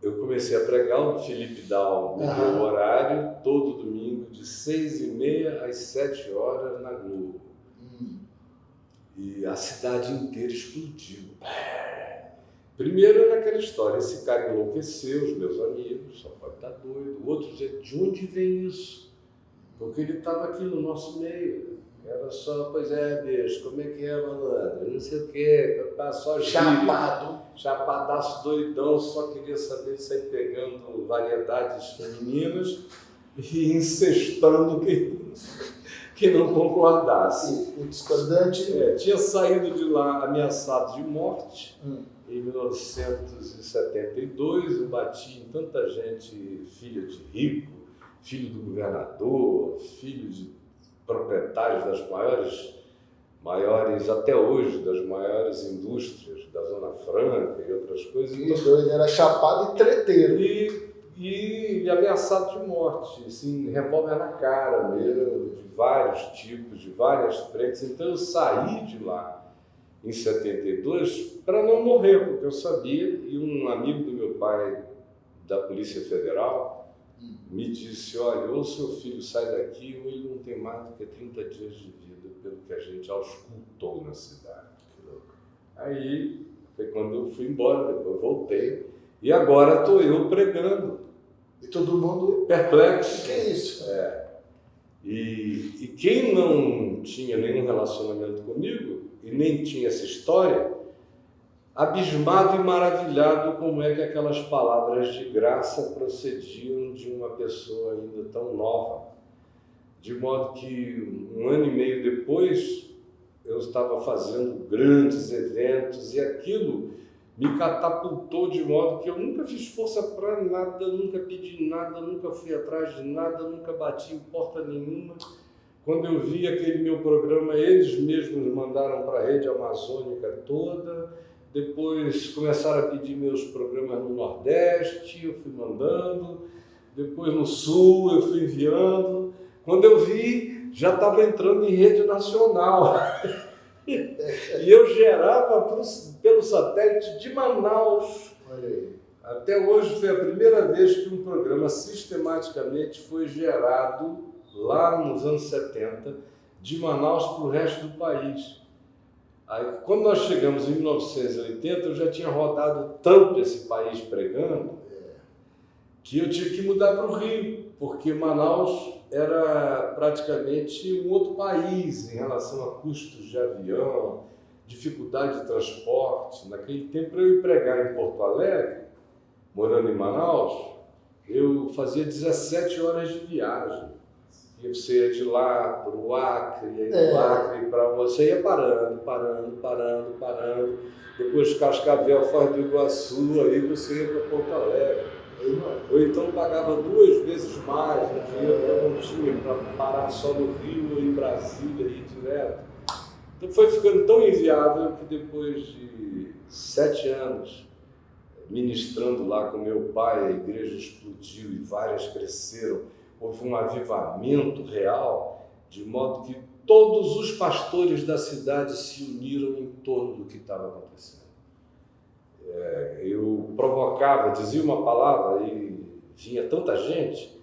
eu comecei a pregar, o Felipe Dal me deu o horário, todo domingo, de 6h30 às 7h na Globo. E a cidade inteira explodiu. Primeiro naquela história, esse cara enlouqueceu, os meus amigos, só pode estar doido. O outro dizia: de onde vem isso? Porque ele estava aqui no nosso meio. Era só: pois é, bicho, como é que é, malandro? Não sei o quê, só chapadaço doidão, só queria saber de sair pegando variedades femininas e incestando que não concordasse. O discordante tinha saído de lá ameaçado de morte. Em 1972, eu bati em tanta gente, filha de rico, filho do governador, filho de proprietários das maiores até hoje, das maiores indústrias da Zona Franca e outras coisas. Isso, ele era chapado e treteiro. E e ameaçado de morte, assim, revólver na cara mesmo, de vários tipos, de várias frentes. Então eu saí de lá em 72 para não morrer, porque eu sabia, e um amigo do meu pai, da Polícia Federal, me disse, olha, ou seu filho sai daqui ou ele não tem mais do que 30 dias de vida, pelo que a gente auscultou na cidade. Que louco. Aí foi quando eu fui embora, depois voltei, e agora estou eu pregando. E todo mundo perplexo. O que é isso? E quem não tinha nenhum relacionamento comigo e nem tinha essa história, abismado e maravilhado como é que aquelas palavras de graça procediam de uma pessoa ainda tão nova. De modo que 1 ano e meio depois eu estava fazendo grandes eventos e aquilo me catapultou de modo que eu nunca fiz força para nada, nunca pedi nada, nunca fui atrás de nada, nunca bati em porta nenhuma. Quando eu vi aquele meu programa, eles mesmos mandaram para a rede amazônica toda, depois começaram a pedir meus programas no Nordeste, eu fui mandando, depois no Sul eu fui enviando. Quando eu vi, já estava entrando em rede nacional. E eu gerava pelo satélite de Manaus. Olha aí. Até hoje foi a primeira vez que um programa sistematicamente foi gerado, lá nos anos 70, de Manaus para o resto do país. Aí, quando nós chegamos em 1980, eu já tinha rodado tanto esse país pregando, que eu tive que mudar para o Rio, porque Manaus era praticamente um outro país em relação a custos de avião, dificuldade de transporte. Naquele tempo, para eu ir pregar em Porto Alegre, morando em Manaus, eu fazia 17 horas de viagem. E você ia de lá para o Acre, e aí do Acre para você ia parando. Depois Cascavel, Foz do Iguaçu, aí você ia para Porto Alegre. Ou então pagava 2 vezes mais o dinheiro que eu não tinha para parar só no Rio, em Brasília e direto. Então foi ficando tão inviável que depois de 7 anos ministrando lá com meu pai, a igreja explodiu e várias cresceram. Houve um avivamento real, de modo que todos os pastores da cidade se uniram em torno do que estava acontecendo. Eu provocava, dizia uma palavra e vinha tanta gente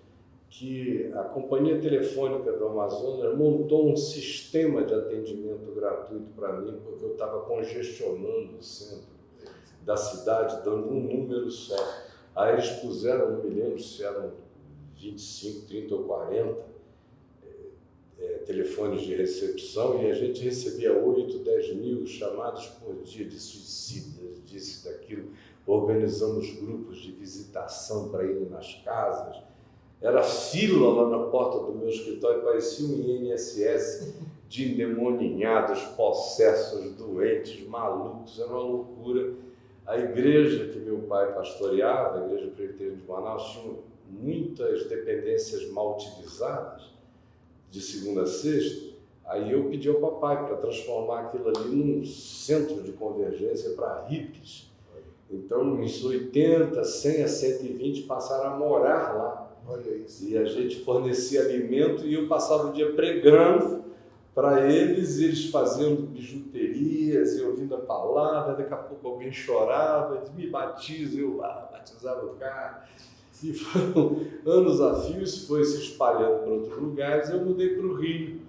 que a companhia telefônica do Amazonas montou um sistema de atendimento gratuito para mim, porque eu estava congestionando o centro da cidade, dando um número só. Aí eles puseram, não me lembro se eram 25, 30 ou 40 telefones de recepção e a gente recebia 8, 10 mil chamados por dia de suicídios, disso, daquilo. Organizamos grupos de visitação para ir nas casas. Era fila lá na porta do meu escritório, parecia um INSS de endemoninhados, possessos, doentes, malucos, era uma loucura. A igreja que meu pai pastoreava, a Igreja Presbiteriana de Manaus, tinha muitas dependências mal utilizadas, de segunda a sexta. Aí eu pedi ao papai para transformar aquilo ali num centro de convergência para hippies. Então, nos 80, 100 a 120 passaram a morar lá. Olha isso. E a gente fornecia alimento e eu passava o dia pregando para eles, e eles fazendo bijuterias e ouvindo a palavra. Daqui a pouco alguém chorava, me batiza, eu batizava o cara. E foram anos a fio, isso foi se espalhando para outros lugares, eu mudei para o Rio.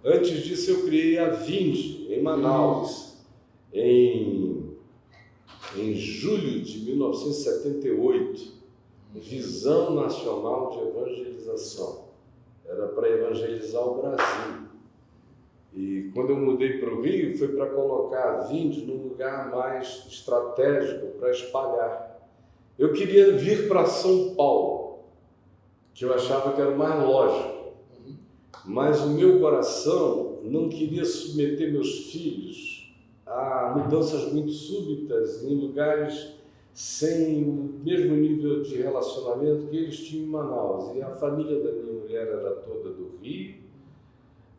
Antes disso eu criei a Vinde, em Manaus, em julho de 1978, Visão Nacional de Evangelização. Era para evangelizar o Brasil. E quando eu mudei para o Rio, foi para colocar a Vinde num lugar mais estratégico para espalhar. Eu queria vir para São Paulo, que eu achava que era o mais lógico, mas o meu coração não queria submeter meus filhos a mudanças muito súbitas em lugares sem o mesmo nível de relacionamento que eles tinham em Manaus. E a família da minha mulher era toda do Rio,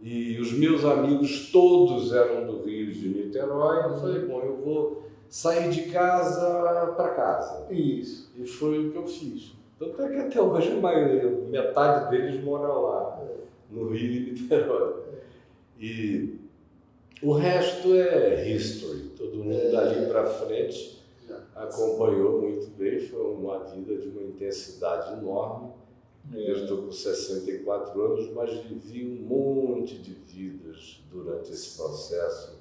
e os meus amigos todos eram do Rio de Niterói. Eu falei, bom, eu vou sair de casa para casa. Isso. E foi o que eu fiz. Tanto é que até hoje metade deles mora lá, no Rio e Niterói. E o resto é history. Todo mundo dali para frente acompanhou muito bem. Foi uma vida de uma intensidade enorme. Eu estou com 64 anos, mas vivi um monte de vidas durante esse processo.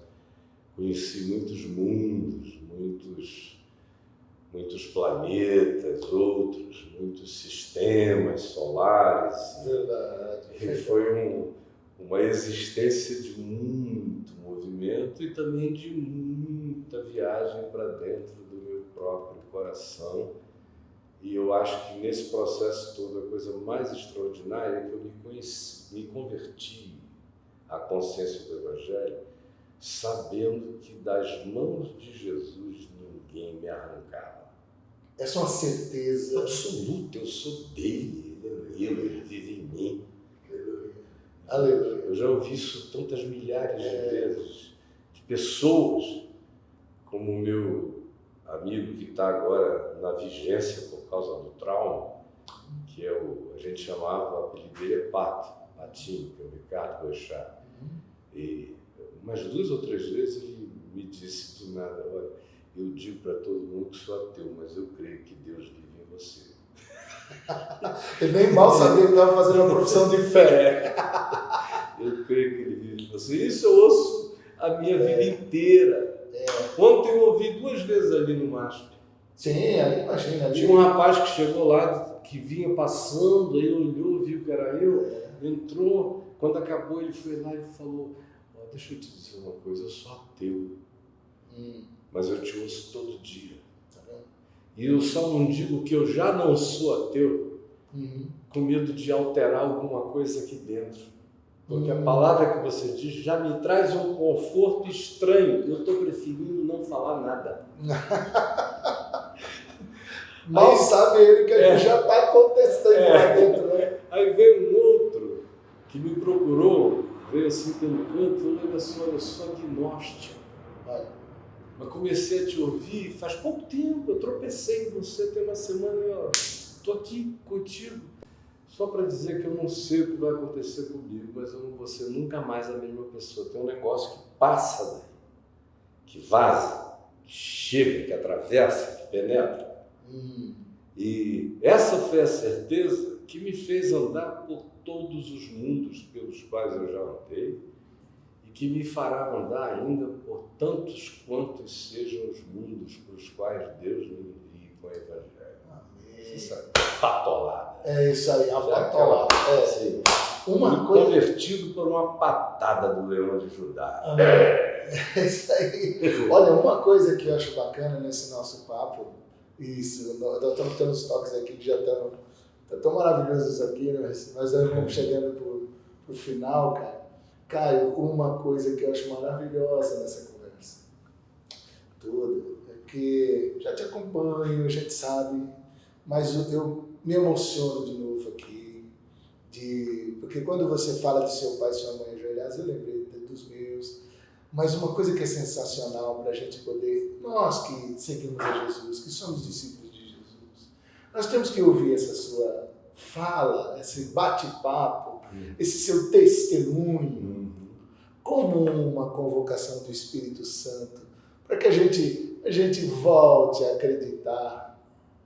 Conheci muitos mundos, muitos planetas, outros, muitos sistemas solares. Verdade. E foi uma existência de muito movimento e também de muita viagem para dentro do meu próprio coração. E eu acho que nesse processo todo a coisa mais extraordinária é que eu me converti à consciência do Evangelho, sabendo que das mãos de Jesus ninguém me arrancava. Essa é uma certeza absoluta, eu sou dele, ele vive em mim. Aleluia. Eu já ouvi isso tantas milhares de vezes, de pessoas, como o meu amigo que está agora na vigência por causa do trauma, que é a gente chamava, o apelido dele é Patinho, que é o Ricardo Boechat. E umas 2 ou 3 vezes ele me disse do nada: olha, eu digo para todo mundo que sou ateu, mas eu creio que Deus vive em você. Ele nem mal sabia que estava fazendo uma profissão de fé. Eu creio que ele vive em você. Isso eu ouço a minha vida inteira. Ontem eu ouvi 2 vezes ali no MASP. Sim, ali imagina. Tinha um rapaz que chegou lá, que vinha passando, aí olhou, viu que era eu, entrou. Quando acabou, ele foi lá e falou: deixa eu te dizer uma coisa, eu sou ateu, mas eu te ouço todo dia. E eu só não digo que eu já não sou ateu, com medo de alterar alguma coisa aqui dentro. Porque a palavra que você diz já me traz um conforto estranho. Eu estou preferindo não falar nada. Mal sabe ele que já está acontecendo lá dentro, né? Aí veio um outro que me procurou, veio assim pelo canto, falou: olha só, eu sou agnóstico. Mas comecei a te ouvir faz pouco tempo, eu tropecei em você, tem uma semana e estou aqui contigo. Só para dizer que eu não sei o que vai acontecer comigo, mas eu não vou ser nunca mais a mesma pessoa. Tem um negócio que passa daí, que vaza, que chega, que atravessa, que penetra. E essa foi a certeza que me fez andar por todos os mundos pelos quais eu já andei e que me fará andar ainda por tantos quantos sejam os mundos para os quais Deus me envie com o Evangelho. Isso é patolada. É isso aí, a patolada. Fui convertido por uma patada do leão de Judá. É isso aí. Olha, uma coisa que eu acho bacana nesse nosso papo, isso, nós estamos tendo uns toques aqui que já estão tão maravilhosos aqui, né? Nós vamos chegando pro final, cara. Caio, uma coisa que eu acho maravilhosa nessa conversa toda é que já te acompanho, a gente sabe, mas eu me emociono de novo aqui, porque quando você fala de seu pai e sua mãe ajoelhados, eu lembrei dos meus, mas uma coisa que é sensacional para a gente poder, nós que seguimos a Jesus, que somos discípulos de Jesus, nós temos que ouvir essa sua fala, esse bate-papo, esse seu testemunho, como uma convocação do Espírito Santo, para que a gente volte a acreditar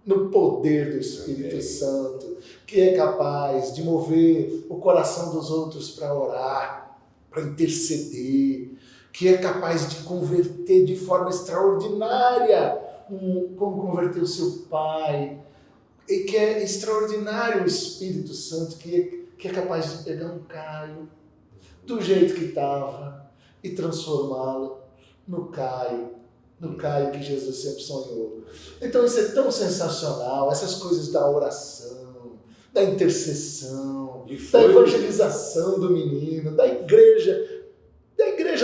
no poder do Espírito Santo, que é capaz de mover o coração dos outros para orar, para interceder, que é capaz de converter de forma extraordinária, como converteu seu pai, e que é extraordinário o Espírito Santo, que é capaz de pegar um Caio do jeito que estava e transformá-lo no Caio que Jesus sempre sonhou. Então isso é tão sensacional, essas coisas da oração, da intercessão, da evangelização do menino, da igreja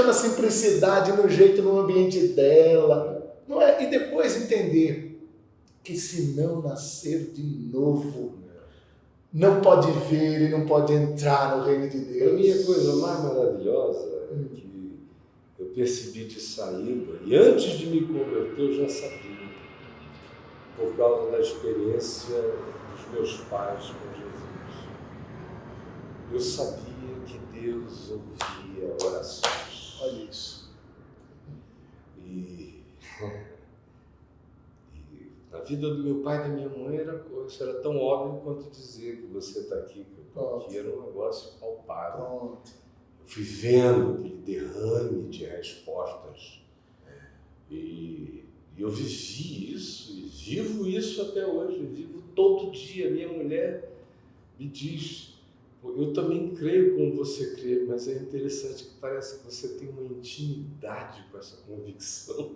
na simplicidade, no jeito, no ambiente dela, não é? E depois entender que se não nascer de novo, não pode ver e não pode entrar no reino de Deus. Para mim a coisa mais maravilhosa é que eu percebi de saída, e antes de me converter eu já sabia, por causa da experiência dos meus pais com Jesus. Eu sabia que Deus ouvia orações. Olha isso. E na vida do meu pai e da minha mãe isso era tão óbvio quanto dizer que você está aqui, que eu estou aqui, era um negócio palpável. Pronto. Eu fui vendo aquele derrame de respostas e eu vivi isso e vivo isso até hoje, vivo todo dia. Minha mulher me diz, eu também creio como você crê, mas é interessante que parece que você tem uma intimidade com essa convicção.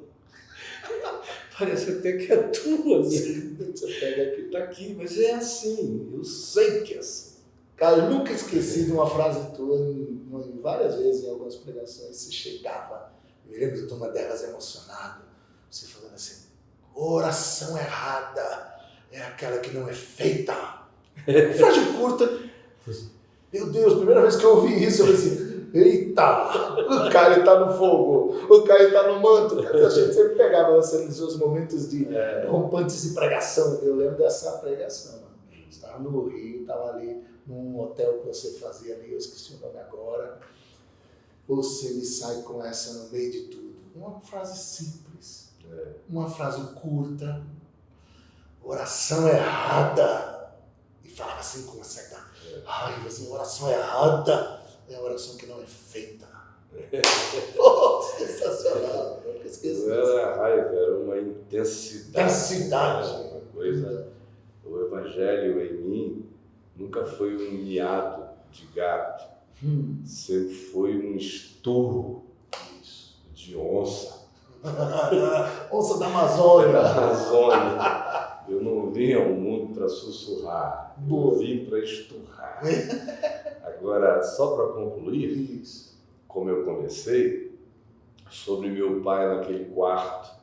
Parece até que é tua, né? Você pega aqui, está aqui, mas é assim, eu sei que é assim. Cara, eu nunca esqueci de uma frase tua, várias vezes em algumas pregações, você chegava, me lembro de uma delas emocionado, você falando assim, oração errada é aquela que não é feita. Frase curta. Meu Deus, primeira vez que eu ouvi isso, eu falei assim, eita, o Caio tá no fogo, o Caio tá no manto. A gente sempre pegava você nos seus momentos de rompantes de pregação. Eu lembro dessa pregação, mano. Você estava no Rio, estava ali num hotel que você fazia ali, eu esqueci o nome agora. Você me sai com essa no meio de tudo. Uma frase simples, uma frase curta, oração errada. E falava assim com uma certa raiva, assim, oração errada é a oração que não é feita. Oh, sensacional. Eu nunca esqueci. Não era raiva, era uma intensidade. Uma coisa. O evangelho em mim nunca foi um miado de gato, sempre foi um esturro de onça. Onça da Amazônia. Da Amazônia. Eu não vim ao mundo para sussurrar, eu vim para esturrar. Agora, só para concluir, como eu comecei, sobre meu pai naquele quarto,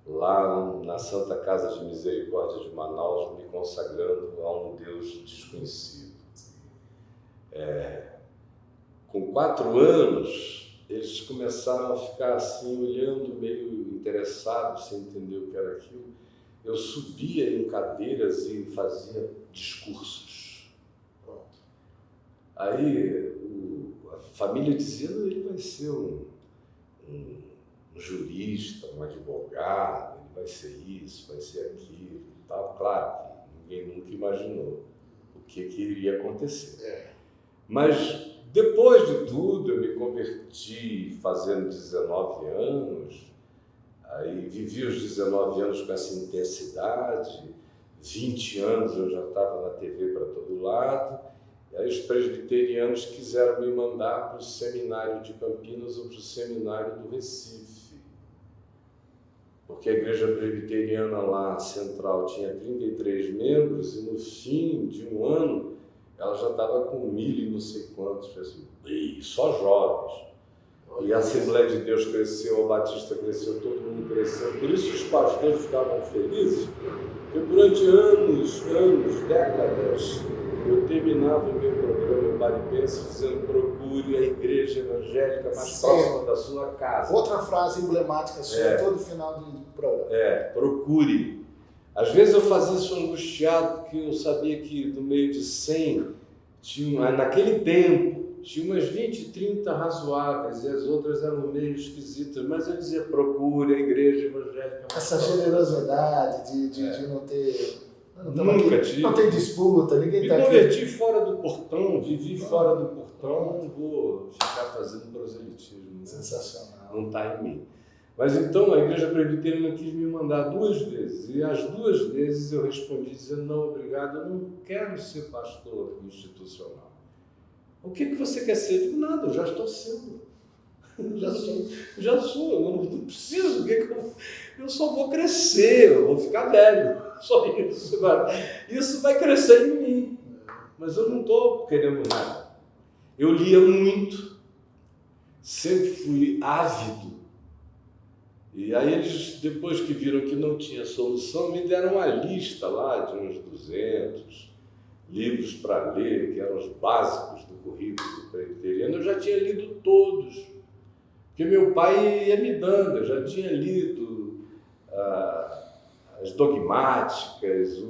lá na Santa Casa de Misericórdia de Manaus, me consagrando a um Deus desconhecido. Com 4 anos, eles começaram a ficar assim, olhando, meio interessados, sem entender o que era aquilo. Eu subia em cadeiras e fazia discursos. Aí a família dizia, ele vai ser um jurista, um advogado, ele vai ser isso, vai ser aquilo e tal. Claro que ninguém nunca imaginou o que iria acontecer. Mas depois de tudo, eu me converti fazendo 19 anos, aí vivi os 19 anos com essa intensidade, 20 anos eu já estava na TV para todo lado, e aí os presbiterianos quiseram me mandar para o seminário de Campinas ou para o seminário do Recife, porque a igreja presbiteriana lá, central, tinha 33 membros e no fim de um ano ela já estava com 1.000 e não sei quantos, assim, e só jovens. E a Assembleia de Deus cresceu, a Batista cresceu, todo mundo cresceu. Por isso os pastores ficavam felizes, porque durante anos, décadas, eu terminava o meu programa em Baripense dizendo: procure a igreja evangélica mais próxima da sua casa. Outra frase emblemática sua, todo final do programa. Procure. Às vezes eu fazia isso angustiado, porque eu sabia que no meio de 100, naquele tempo, tinha umas 20, 30 razoáveis, e as outras eram meio esquisitas, mas eu dizia, procure a igreja evangélica. Essa generosidade de não ter... Nunca tive. Não tem disputa, ninguém está aqui. Me converti fora do portão, vivi fora do portão, não vou ficar fazendo proselitismo. Sensacional. Não está em mim. Mas então a igreja presbiteriana quis me mandar 2 vezes, e as 2 vezes eu respondi dizendo: não, obrigado, eu não quero ser pastor institucional. O que você quer ser? Eu digo, nada, eu já estou sendo. Já sou, eu não preciso, eu só vou crescer, eu vou ficar velho, só isso. Isso vai crescer em mim, mas eu não estou querendo nada. Eu lia muito, sempre fui ávido. E aí eles, depois que viram que não tinha solução, me deram uma lista lá de uns 200 livros para ler, que eram os básicos do currículo presbiteriano. Eu já tinha lido todos. Porque meu pai ia me dando, eu já tinha lido as dogmáticas,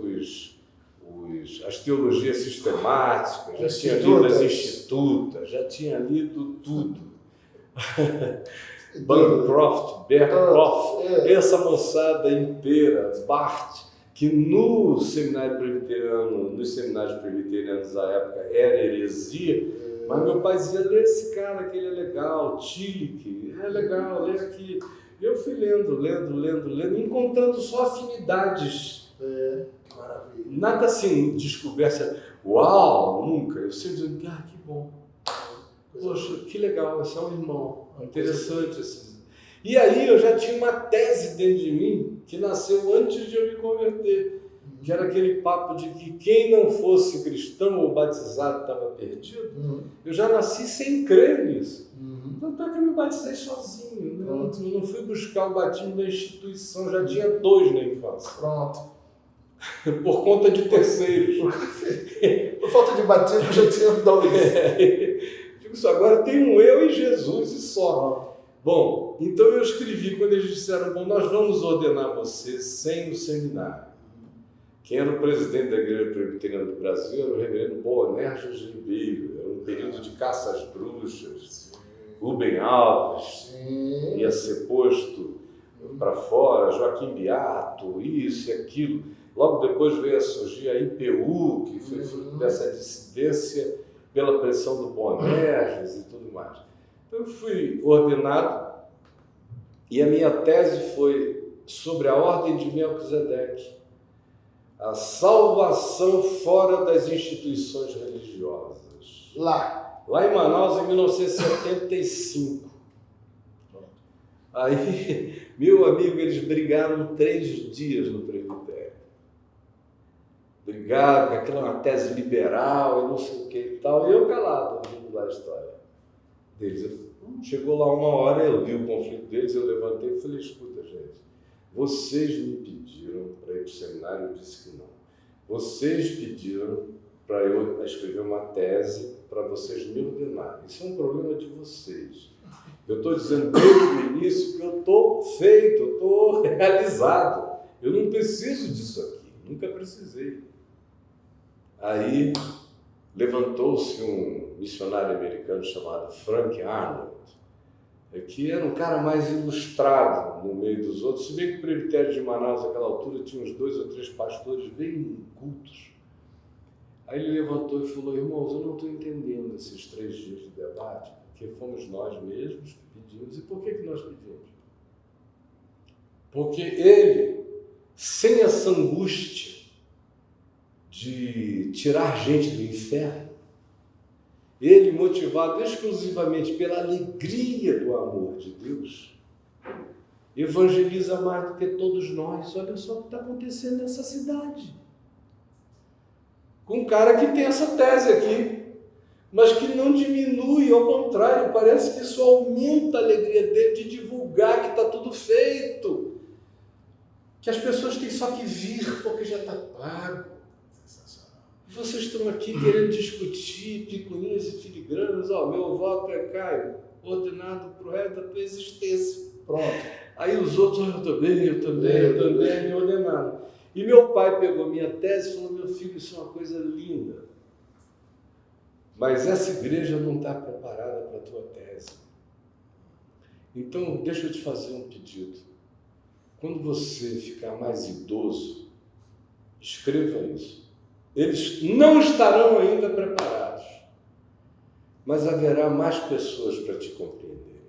as teologias sistemáticas, já tinha lido as institutas, já tinha lido tudo. Bancroft, Bearcroft, essa moçada inteira, Barth, que nos seminários presbiterianos da época era heresia, mas meu pai dizia, lê esse cara que ele é legal, Tillich, é legal, lê aqui. Eu fui lendo, encontrando só afinidades. Que maravilha. Nada assim, descoberta, uau, nunca. Eu sempre dizendo, que bom. Poxa, que legal, esse é um irmão, interessante. E aí eu já tinha uma tese dentro de mim que nasceu antes de eu me converter, que era aquele papo de que quem não fosse cristão ou batizado estava perdido. Eu já nasci sem crer nisso. Tanto é que eu me batizei sozinho, né? Eu não fui buscar o batismo da instituição, já tinha 2 na infância. Pronto. Por conta de terceiros. Por falta de batismo já tinha 2. Digo isso, agora tem um eu e Jesus e só. Bom, então eu escrevi quando eles disseram, bom, nós vamos ordenar você sem o seminário. Quem era o presidente da Igreja Presbiteriana do Brasil era o reverendo Boanerges Ribeiro. Era um período de caça às bruxas. Rubem Alves ia ser posto para fora, Joaquim Beato, isso e aquilo. Logo depois veio a surgir a IPU, que foi fruto dessa dissidência pela pressão do Boanerges e tudo mais. Então eu fui ordenado e a minha tese foi sobre a ordem de Melquisedeque, a salvação fora das instituições religiosas. Lá em Manaus, em 1975. Aí, meu amigo, eles brigaram 3 dias no presbitério. Brigaram, que aquilo é uma tese liberal e não sei o que e tal. E eu calado, ouvindo lá a história deles. Chegou lá uma hora, eu vi o conflito deles, eu levantei e falei, escuta, gente, vocês me pediram para ir para o seminário, eu disse que não. Vocês pediram para eu escrever uma tese para vocês me ordenarem. Isso é um problema de vocês. Eu estou dizendo desde o início que eu estou feito, eu estou realizado. Eu não preciso disso aqui, nunca precisei. Aí levantou-se um missionário americano chamado Frank Arnold, que era um cara mais ilustrado no meio dos outros, se bem que o presbitério de Manaus, naquela altura, tinha uns 2 ou 3 pastores bem cultos. Aí ele levantou e falou, irmãos, eu não estou entendendo esses 3 dias de debate, porque fomos nós mesmos que pedimos. E por que nós pedimos? Porque ele, sem essa angústia de tirar gente do inferno, ele, motivado exclusivamente pela alegria do amor de Deus, evangeliza mais do que todos nós. Olha só o que está acontecendo nessa cidade. Com um cara que tem essa tese aqui, mas que não diminui, ao contrário, parece que isso aumenta a alegria dele de divulgar que está tudo feito, que as pessoas têm só que vir porque já está pago. Vocês estão aqui querendo discutir picuinhas e filigranas, meu voto é Caio, ordenado para o resto da tua existência. Pronto. Aí os outros, eu também me ordenaram. E meu pai pegou minha tese e falou, meu filho, isso é uma coisa linda, mas essa igreja não está preparada para a tua tese. Então, deixa eu te fazer um pedido. Quando você ficar mais idoso, escreva isso. Eles não estarão ainda preparados, mas haverá mais pessoas para te compreender.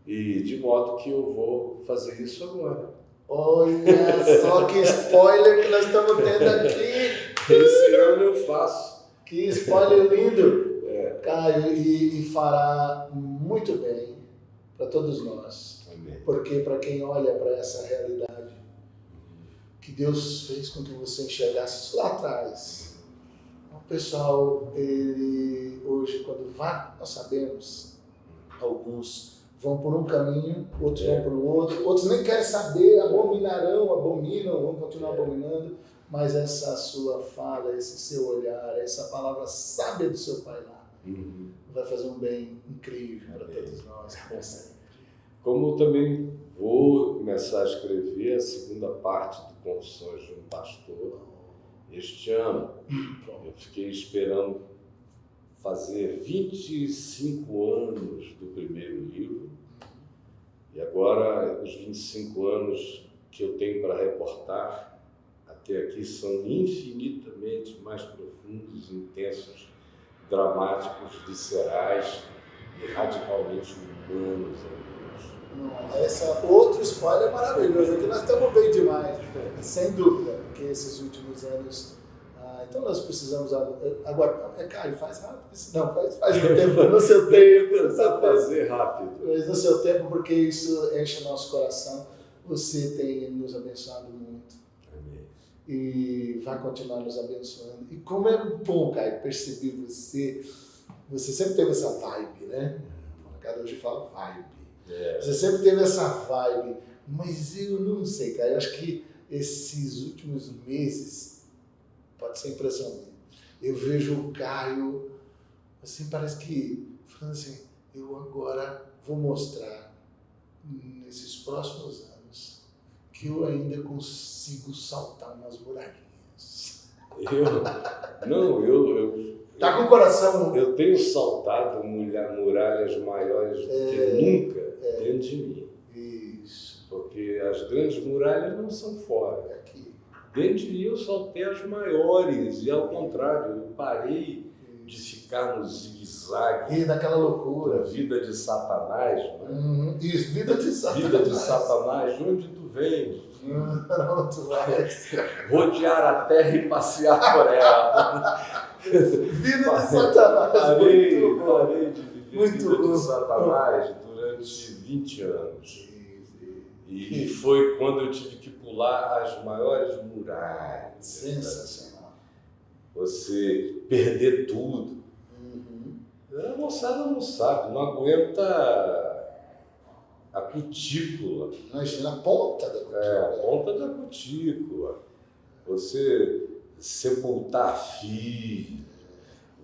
E de modo que eu vou fazer isso agora. Olha só que spoiler que nós estamos tendo aqui. Esse ano eu faço. Que spoiler lindo. Caio, e fará muito bem para todos nós. Amém. Porque para quem olha para essa realidade, que Deus fez com que você enxergasse isso lá atrás. O pessoal, ele hoje, quando vai, nós sabemos, alguns vão por um caminho, outros vão por outro, outros nem querem saber, abominam, vão continuar abominando, mas essa sua fala, esse seu olhar, essa palavra sábia do seu pai lá, vai fazer um bem incrível para todos nós, como sempre. Como eu também vou começar a escrever a segunda parte de Confissões de um Pastor este ano. Eu fiquei esperando fazer 25 anos do primeiro livro, e agora os 25 anos que eu tenho para reportar até aqui são infinitamente mais profundos, intensos, dramáticos, viscerais e radicalmente humanos, amigos. Essa outro spoiler maravilhoso, aqui nós estamos bem demais, sem dúvida, porque esses últimos anos, então nós precisamos agora, Caio, faz rápido, não, faz no tempo, no seu tempo, tentar fazer rápido, mas no seu tempo, porque isso enche o nosso coração. Você tem nos abençoado muito. Amém. E vai continuar nos abençoando. E como é bom, Caio, perceber você sempre teve essa vibe, né? Cada hoje fala vibe. Você sempre teve essa vibe, mas eu não sei, Caio, eu acho que esses últimos meses, pode ser impressão minha, eu vejo o Caio, assim, parece que, falando assim, eu agora vou mostrar, nesses próximos anos, que eu ainda consigo saltar umas muralhinhas. Tá com o coração... Eu tenho saltado muralhas maiores do que nunca dentro de mim. Isso. Porque as grandes muralhas não são fora. Aqui. Dentro de mim eu saltei as maiores, e ao contrário, eu parei de ficar no zigue-zague. E naquela loucura. Vida de Satanás, né? Isso, vida de Satanás. Vida de Satanás, de onde tu vens? Não, tu vais. Rodear a terra e passear por ela. Vida de Satanás. Parei de viver muito vida de Satanás durante 20 anos. E foi quando eu tive que pular as maiores muralhas. Sensacional. Você perder tudo. A moçada não sabe, não aguenta a cutícula. Imagina a ponta da cutícula. A ponta da cutícula. Você sepultar filho,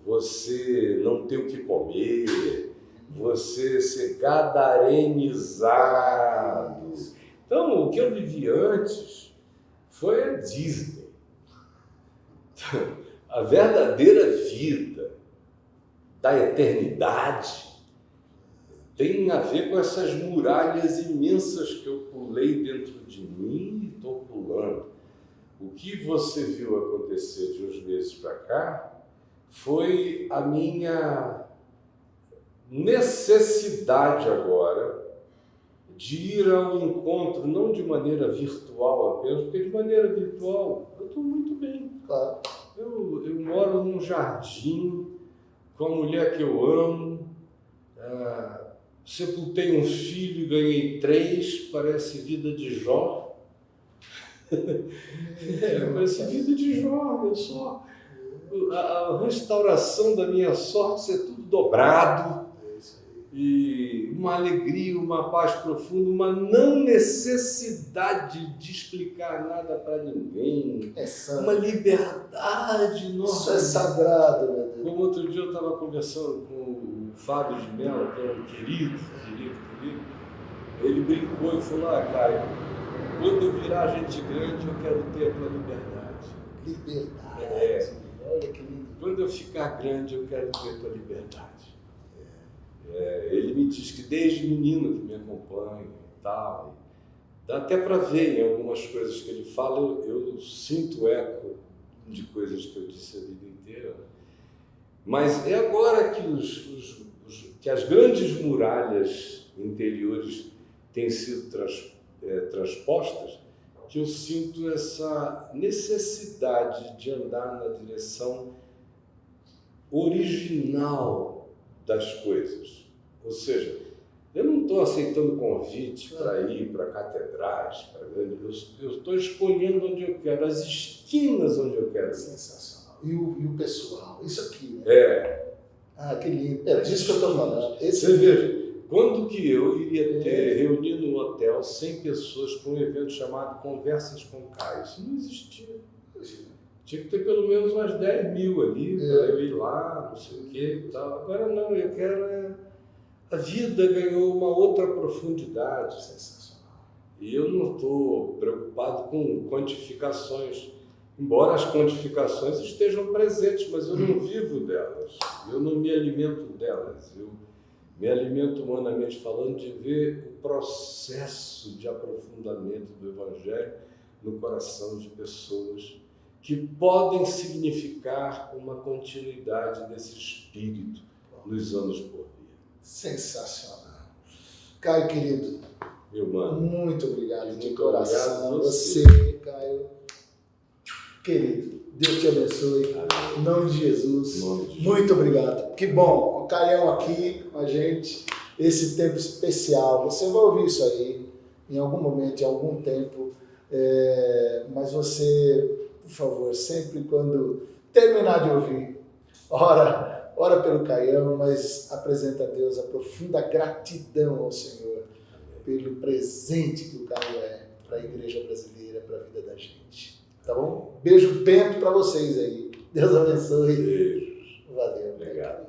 você não ter o que comer, você ser gadarenizado. Então, o que eu vivi antes foi a Disney. A verdadeira vida da eternidade tem a ver com essas muralhas imensas que eu pulei dentro de mim e estou pulando. O que você viu acontecer de uns meses para cá foi a minha necessidade agora de ir ao encontro, não de maneira virtual apenas, porque de maneira virtual eu estou muito bem. Claro. Eu moro num jardim com a mulher que eu amo, sepultei um filho e ganhei 3, parece vida de Jó. Parece vida de Jó, eu só. A restauração da minha sorte é tudo dobrado. E uma alegria, uma paz profunda, uma não necessidade de explicar nada para ninguém. Uma liberdade Isso nossa. é sagrado, meu Deus. Como outro dia eu estava conversando com o Fábio de Mello, que é um querido. Ele brincou e falou: Caio, quando eu virar gente grande, eu quero ter a tua liberdade. Liberdade. Olha que lindo. Quando eu ficar grande, eu quero ter a tua liberdade. Ele me diz que desde menino que me acompanha e tal. Dá até para ver em algumas coisas que ele fala, eu sinto eco de coisas que eu disse a vida inteira. Mas é agora que, que as grandes muralhas interiores têm sido transpostas, que eu sinto essa necessidade de andar na direção original das coisas. Ou seja, eu não estou aceitando convite para ir para catedrais, para grandes... Eu estou escolhendo onde eu quero, as esquinas onde eu quero ir. Sensacional. E o pessoal, isso aqui, né? Que lindo. É disso que eu estou falando. Você veja, quando que eu iria reunir no hotel 100 pessoas para um evento chamado Conversas com Caio? Isso não existia. Tinha que ter pelo menos umas 10 mil ali para eu ir lá, não sei o que e tal. Agora não, eu quero... A vida ganhou uma outra profundidade. Sensacional. E eu não estou preocupado com quantificações, embora as quantificações estejam presentes, mas eu não vivo delas, eu não me alimento delas. Eu me alimento, humanamente falando, de ver o processo de aprofundamento do Evangelho no coração de pessoas que podem significar uma continuidade desse espírito nos anos por vir. Sensacional. Caio, querido, Meu mano, muito obrigado de muito coração. obrigado a Você, Caio, querido, Deus te abençoe. Amém. Em nome de Jesus. Em nome de Jesus. Muito obrigado. Que bom, o Caião aqui com a gente, esse tempo especial. Você vai ouvir isso aí em algum momento, em algum tempo, mas você, por favor, sempre quando terminar de ouvir, ora pelo Caião, mas apresenta a Deus a profunda gratidão ao Senhor pelo presente que o Caio é para a igreja brasileira, para a vida da gente. Tá bom? Beijo bento para vocês aí. Deus abençoe. Beijo. Valeu. Obrigado.